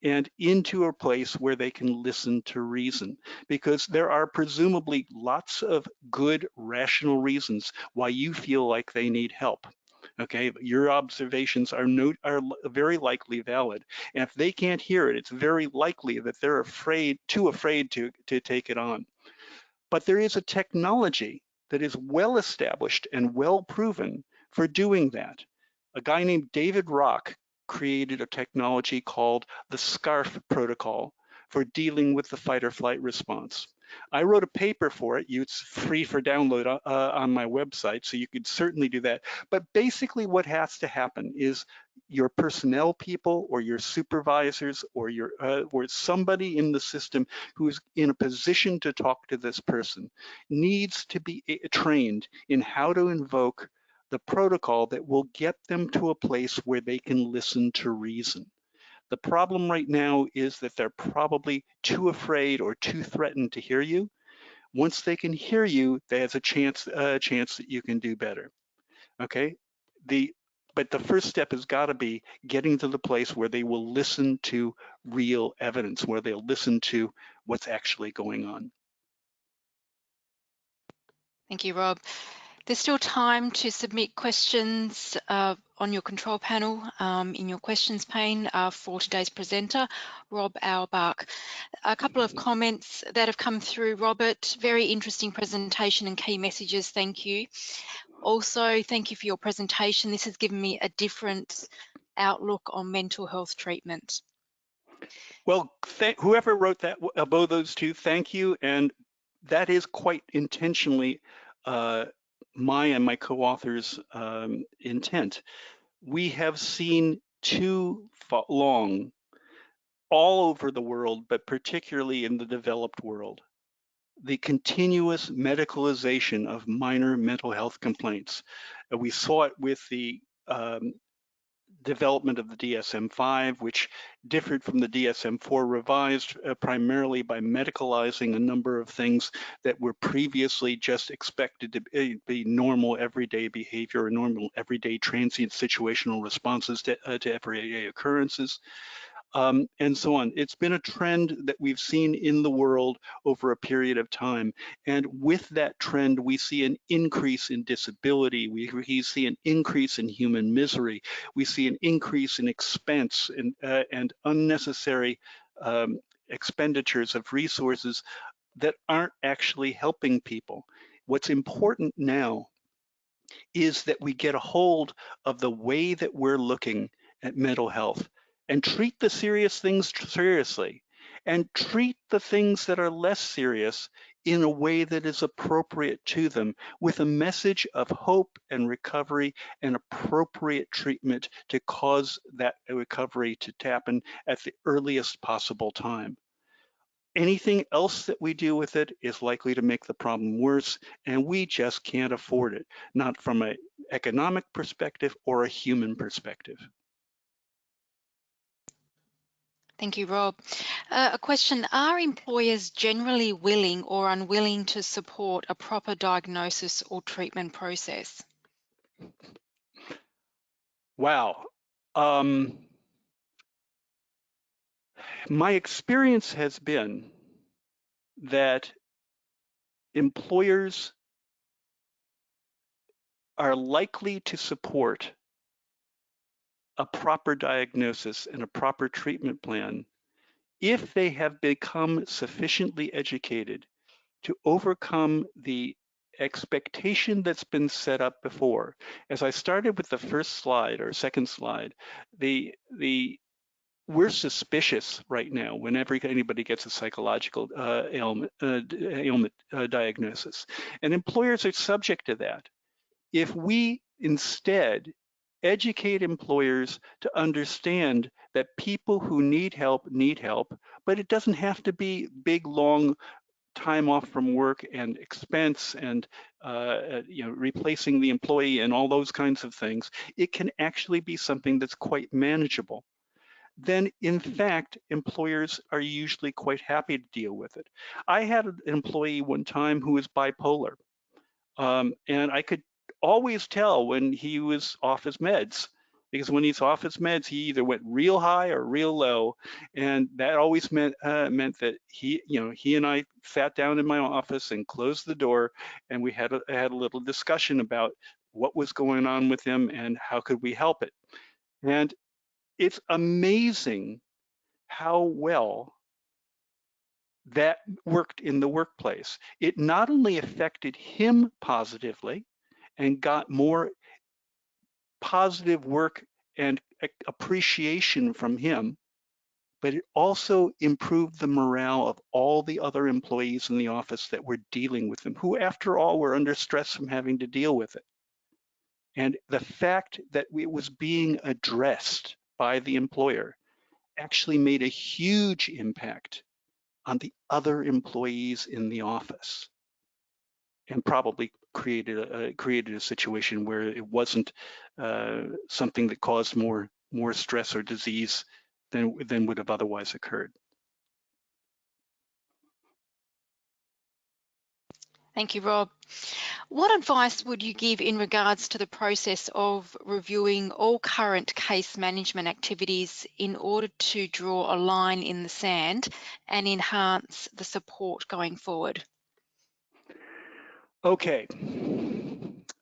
S2: and into a place where they can listen to reason, because there are presumably lots of good rational reasons why you feel like they need help. Okay, your observations are very likely valid, and if they can't hear it, it's very likely that they're too afraid to take it on. But there is a technology that is well established and well proven for doing that. A guy named David Rock created a technology called the SCARF protocol for dealing with the fight or flight response. I wrote a paper for it. It's free for download on my website, so you could certainly do that. But basically what has to happen is your personnel people or your supervisors or or somebody in the system who's in a position to talk to this person needs to be trained in how to invoke the protocol that will get them to a place where they can listen to reason. The problem right now is that they're probably too afraid or too threatened to hear you. Once they can hear you, there's a chance that you can do better. Okay? But the first step has got to be getting to the place where they will listen to real evidence, where they'll listen to what's actually going on.
S1: Thank you, Rob. There's still time to submit questions on your control panel in your questions pane for today's presenter, Rob Auerbach. A couple of comments that have come through. Robert, very interesting presentation and key messages. Thank you. Also, thank you for your presentation. This has given me a different outlook on mental health treatment.
S2: Well, whoever wrote that above those two, thank you. And that is quite intentionally my and my co-authors' intent. We have seen too long all over the world, but particularly in the developed world, the continuous medicalization of minor mental health complaints. We saw it with the development of the DSM-5, which differed from the DSM-4 revised primarily by medicalizing a number of things that were previously just expected to be normal everyday behavior or normal everyday transient situational responses to everyday occurrences. And so on. It's been a trend that we've seen in the world over a period of time. And with that trend, we see an increase in disability. We see an increase in human misery. We see an increase in expense and unnecessary expenditures of resources that aren't actually helping people. What's important now is that we get a hold of the way that we're looking at mental health and treat the serious things seriously and treat the things that are less serious in a way that is appropriate to them, with a message of hope and recovery and appropriate treatment to cause that recovery to happen at the earliest possible time. Anything else that we do with it is likely to make the problem worse, and we just can't afford it, not from an economic perspective or a human perspective.
S1: Thank you, Rob. A question, are employers generally willing or unwilling to support a proper diagnosis or treatment process?
S2: Wow. My experience has been that employers are likely to support a proper diagnosis and a proper treatment plan if they have become sufficiently educated to overcome the expectation that's been set up before. As I started with the first slide or second slide, we're suspicious right now whenever anybody gets a psychological ailment diagnosis, and employers are subject to that. If we instead educate employers to understand that people who need help, but it doesn't have to be big, long time off from work and expense and replacing the employee and all those kinds of things. It can actually be something that's quite manageable. Then in fact, employers are usually quite happy to deal with it. I had an employee one time who was bipolar, and I could always tell when he was off his meds, because when he's off his meds, he either went real high or real low, and that always meant that he and I sat down in my office and closed the door, and we had a little discussion about what was going on with him and how could we help it. And it's amazing how well that worked in the workplace. It not only affected him positively and got more positive work and appreciation from him, but it also improved the morale of all the other employees in the office that were dealing with him, who after all were under stress from having to deal with it. And the fact that it was being addressed by the employer actually made a huge impact on the other employees in the office, and probably created a situation where it wasn't something that caused more stress or disease than would have otherwise occurred.
S1: Thank you, Rob. What advice would you give in regards to the process of reviewing all current case management activities in order to draw a line in the sand and enhance the support going forward?
S2: Okay,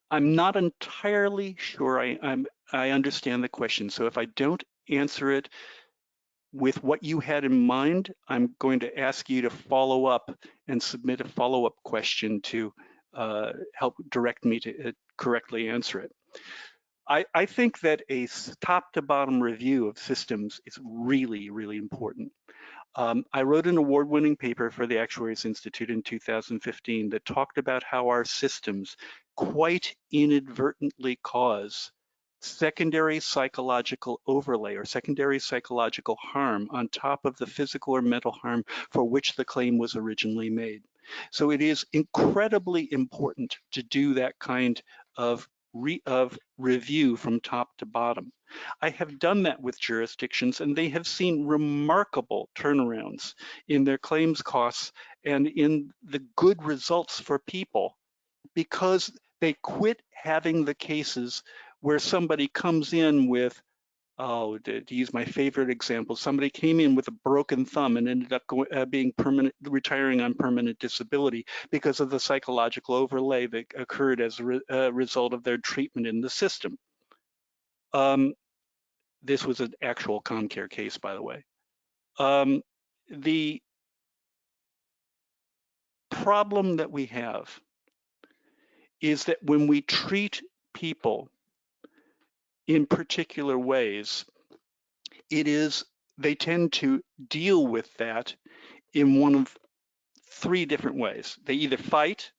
S2: I'm not entirely sure I understand the question. So if I don't answer it with what you had in mind, I'm going to ask you to follow up and submit a follow-up question to help direct me to correctly answer it. I think that a top to bottom review of systems is really, really important. I wrote an award-winning paper for the Actuaries Institute in 2015 that talked about how our systems quite inadvertently cause secondary psychological overlay or secondary psychological harm on top of the physical or mental harm for which the claim was originally made. So it is incredibly important to do that kind of review from top to bottom. I have done that with jurisdictions, and they have seen remarkable turnarounds in their claims costs and in the good results for people, because they quit having the cases where somebody comes in with, oh, to use my favorite example, somebody came in with a broken thumb and ended up retiring on permanent disability because of the psychological overlay that occurred as a result of their treatment in the system. This was an actual ComCare case, by the way. The problem that we have is that when we treat people in particular ways, they tend to deal with that in one of three different ways. They either fight,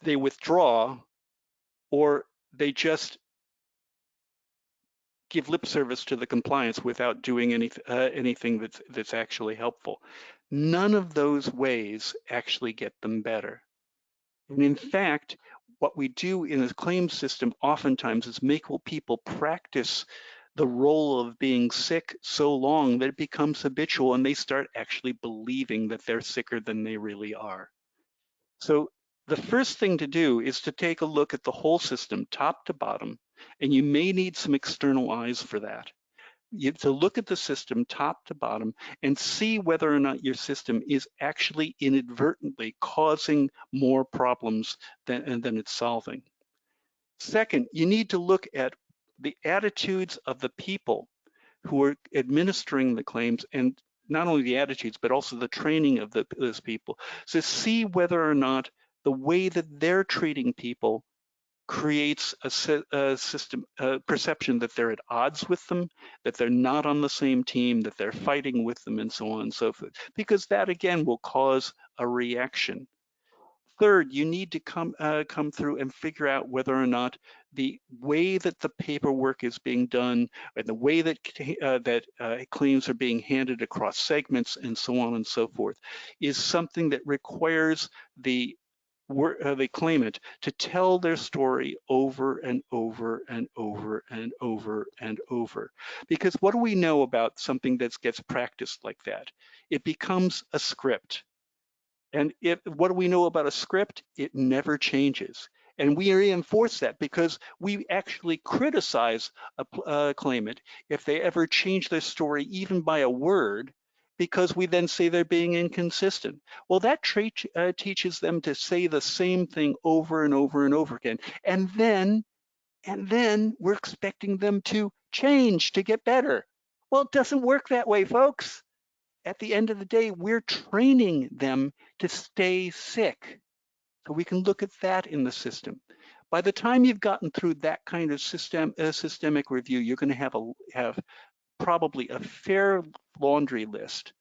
S2: they withdraw, or they just give lip service to the compliance without doing anything that's actually helpful. None of those ways actually get them better. And in fact, what we do in a claims system oftentimes is make people practice the role of being sick so long that it becomes habitual and they start actually believing that they're sicker than they really are. So the first thing to do is to take a look at the whole system, top to bottom, and you may need some external eyes for that. You have to look at the system top to bottom and see whether or not your system is actually inadvertently causing more problems than it's solving. Second, you need to look at the attitudes of the people who are administering the claims, and not only the attitudes, but also the training of those people. So see whether or not the way that they're treating people creates a perception that they're at odds with them, that they're not on the same team, that they're fighting with them, and so on and so forth, because that again will cause a reaction. Third, you need to come through and figure out whether or not the way that the paperwork is being done, and the way that claims are being handed across segments, and so on and so forth, is something that requires the claimant to tell their story over and over and over and over and over. Because what do we know about something that gets practiced like that? It becomes a script. And what do we know about a script? It never changes. And we reinforce that because we actually criticize a claimant if they ever change their story even by a word, because we then say they're being inconsistent. Well, that trait teaches them to say the same thing over and over and over again. And then we're expecting them to change, to get better. Well, it doesn't work that way, folks. At the end of the day, we're training them to stay sick. So we can look at that in the system. By the time you've gotten through that kind of systemic review, you're going to have probably a fair laundry list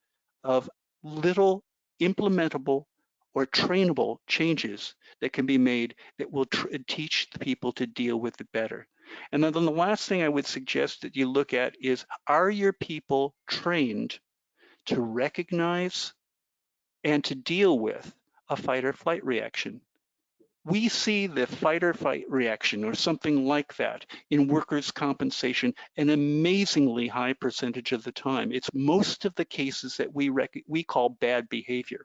S2: of little implementable or trainable changes that can be made that will teach the people to deal with it better. And then the last thing I would suggest that you look at is, are your people trained to recognize and to deal with a fight or flight reaction? We see the fight or flight reaction or something like that in workers' compensation an amazingly high percentage of the time. It's most of the cases that we call bad behavior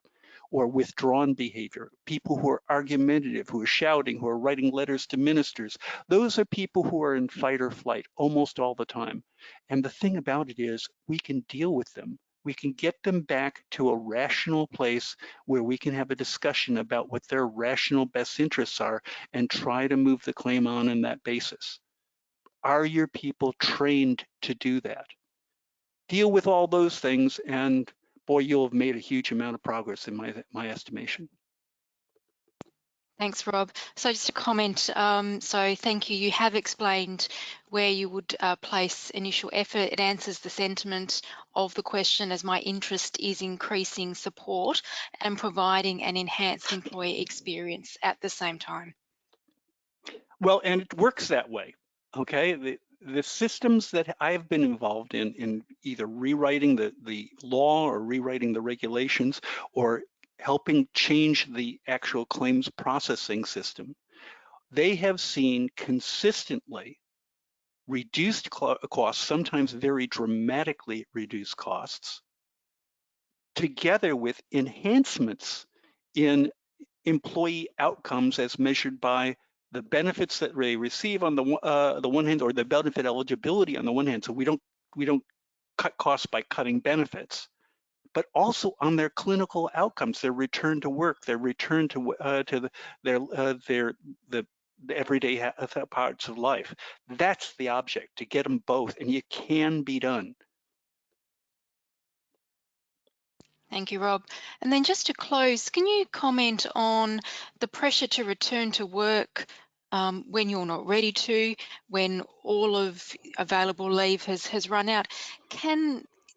S2: or withdrawn behavior, people who are argumentative, who are shouting, who are writing letters to ministers. Those are people who are in fight or flight almost all the time. And the thing about it is we can deal with them. We can get them back to a rational place where we can have a discussion about what their rational best interests are and try to move the claim on that basis. Are your people trained to do that? Deal with all those things, and boy, you'll have made a huge amount of progress in my estimation.
S1: Thanks, Rob. So just a comment, so thank you. You have explained where you would place initial effort. It answers the sentiment of the question, as my interest is increasing support and providing an enhanced employee experience at the same time.
S2: Well, and it works that way, okay? The systems that I've been involved in either rewriting the law or rewriting the regulations or helping change the actual claims processing system, they have seen consistently reduced costs, sometimes very dramatically reduced costs, together with enhancements in employee outcomes as measured by the benefits that they receive on the one hand, or the benefit eligibility on the one hand. So we don't cut costs by cutting benefits, but also on their clinical outcomes, their return to work, their return to the everyday parts of life. That's the object, to get them both, and it can be done.
S1: Thank you, Rob. And then just to close, can you comment on the pressure to return to work when you're not ready to, when all of available leave has run out?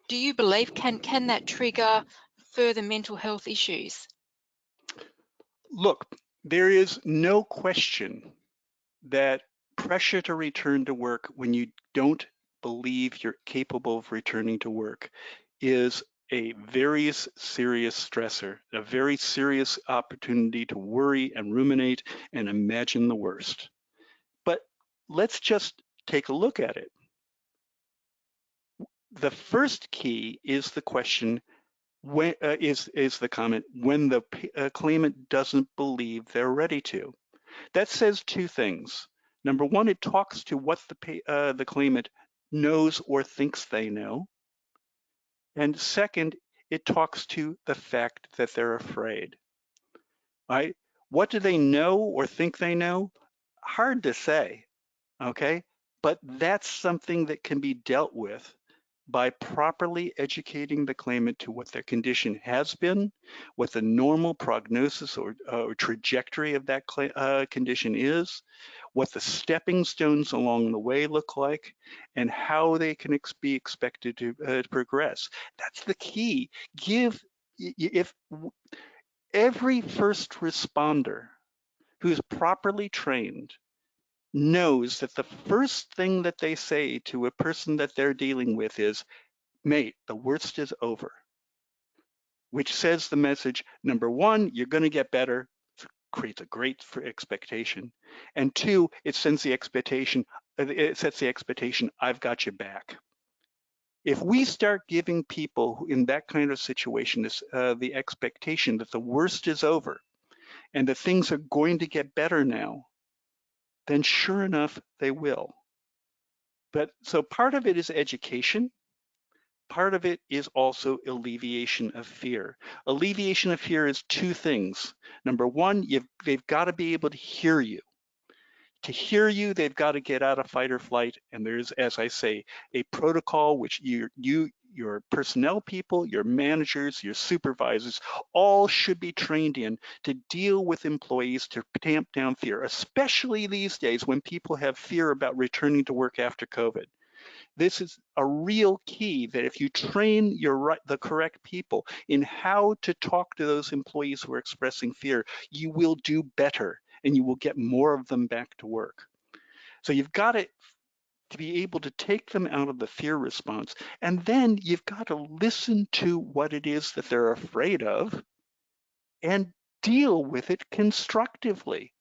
S1: Do you believe can that trigger further mental health issues?
S2: Look, there is no question that pressure to return to work when you don't believe you're capable of returning to work is a very serious stressor, a very serious opportunity to worry and ruminate and imagine the worst. But let's just take a look at it. The first key is the question, when is the comment, when the claimant doesn't believe they're ready to. That says two things. Number one, it talks to what the claimant knows or thinks they know. And second, it talks to the fact that they're afraid. Right? What do they know or think they know? Hard to say, okay? But that's something that can be dealt with by properly educating the claimant to what their condition has been, what the normal prognosis or trajectory of that condition is, what the stepping stones along the way look like, and how they can be expected to progress. That's the key. If every first responder who's properly trained knows that the first thing that they say to a person that they're dealing with is, mate, the worst is over, which says the message, number one, you're going to get better, creates a great expectation. And two, it sets the expectation, I've got you back. If we start giving people in that kind of situation the expectation that the worst is over and that things are going to get better now, then sure enough, they will. But so part of it is education. Part of it is also alleviation of fear. Alleviation of fear is two things. Number one, they've got to be able to hear you. To hear you, they've got to get out of fight or flight. And there's, as I say, a protocol which your personnel people, your managers, your supervisors, all should be trained in to deal with employees to tamp down fear, especially these days when people have fear about returning to work after COVID. This is a real key that if you train the correct people in how to talk to those employees who are expressing fear, you will do better and you will get more of them back to work. So you've got to be able to take them out of the fear response, and then you've got to listen to what it is that they're afraid of and deal with it constructively.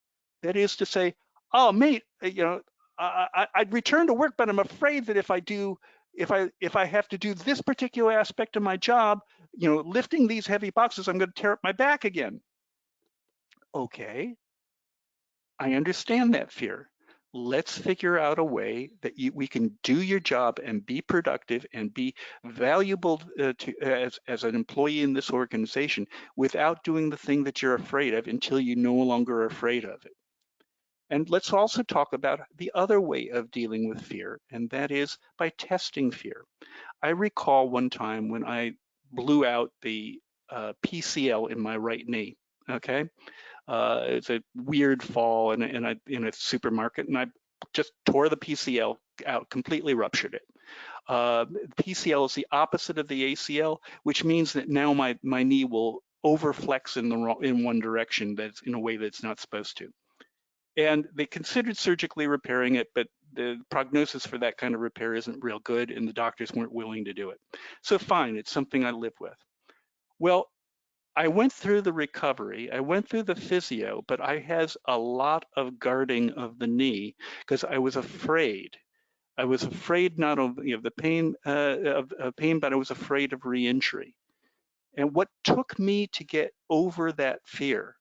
S2: That is to say, oh, mate, I'd return to work, but I'm afraid that if I have to do this particular aspect of my job, lifting these heavy boxes, I'm going to tear up my back again. Okay, I understand that fear. Let's figure out a way that we can do your job and be productive and be valuable as an employee in this organization without doing the thing that you're afraid of until you no longer are afraid of it. And let's also talk about the other way of dealing with fear, and that is by testing fear. I recall one time when I blew out the PCL in my right knee, okay? It's a weird fall in a supermarket, and I just tore the PCL out, completely ruptured it. PCL is the opposite of the ACL, which means that now my knee will overflex in one direction, that's in a way that's not supposed to. And they considered surgically repairing it, but the prognosis for that kind of repair isn't real good, and the doctors weren't willing to do it. So fine, it's something I live with. Well, I went through the recovery, I went through the physio, but I had a lot of guarding of the knee because I was afraid. I was afraid not only of the pain, of pain, but I was afraid of re-injury. And what took me to get over that fear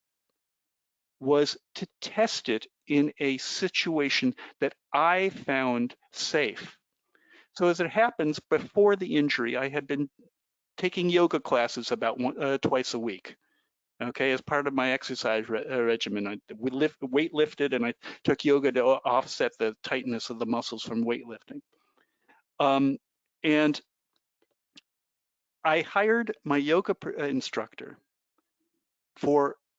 S2: was to test it in a situation that I found safe. So as it happens, before the injury, I had been taking yoga classes about twice a week. Okay, as part of my exercise regimen, I weightlifted and I took yoga to offset the tightness of the muscles from weightlifting. And I hired my yoga instructor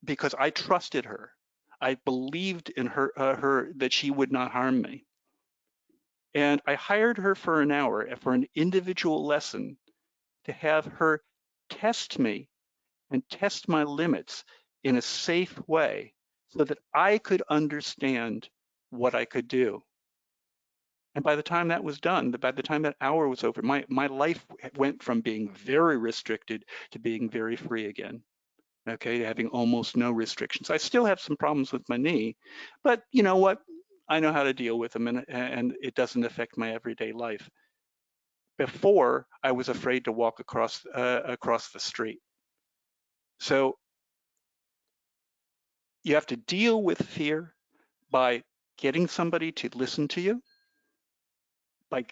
S2: because I trusted her. I believed in her that she would not harm me. And I hired her for an hour for an individual lesson to have her test me and test my limits in a safe way so that I could understand what I could do. And by the time that was done, by the time that hour was over, my life went from being very restricted to being very free again. Okay, having almost no restrictions. I still have some problems with my knee, but you know what? I know how to deal with them, and it doesn't affect my everyday life. Before, I was afraid to walk across the street. So you have to deal with fear by getting somebody to listen to you, by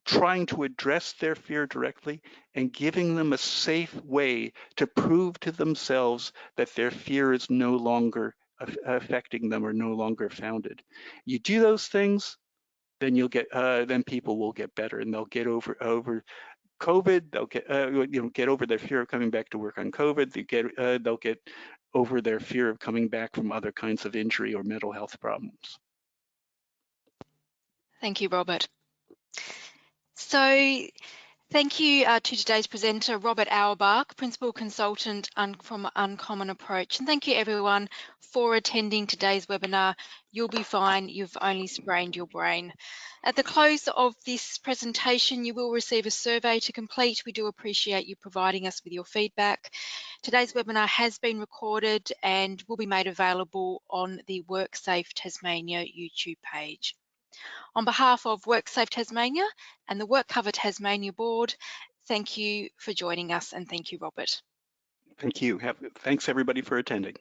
S2: trying to address their fear directly, and giving them a safe way to prove to themselves that their fear is no longer affecting them or no longer founded. You do those things, then you'll get then people will get better, and they'll get over COVID. They'll get get over their fear of coming back to work on COVID. They'll get over their fear of coming back from other kinds of injury or mental health problems.
S1: Thank you, Robert. So thank you to today's presenter, Robert Auerbach, Principal Consultant from Uncommon Approach. And thank you everyone for attending today's webinar. You'll be fine, you've only sprained your brain. At the close of this presentation, you will receive a survey to complete. We do appreciate you providing us with your feedback. Today's webinar has been recorded and will be made available on the WorkSafe Tasmania YouTube page. On behalf of WorkSafe Tasmania and the WorkCover Tasmania Board, thank you for joining us, and thank you, Robert.
S2: Thank you. Thanks everybody for attending.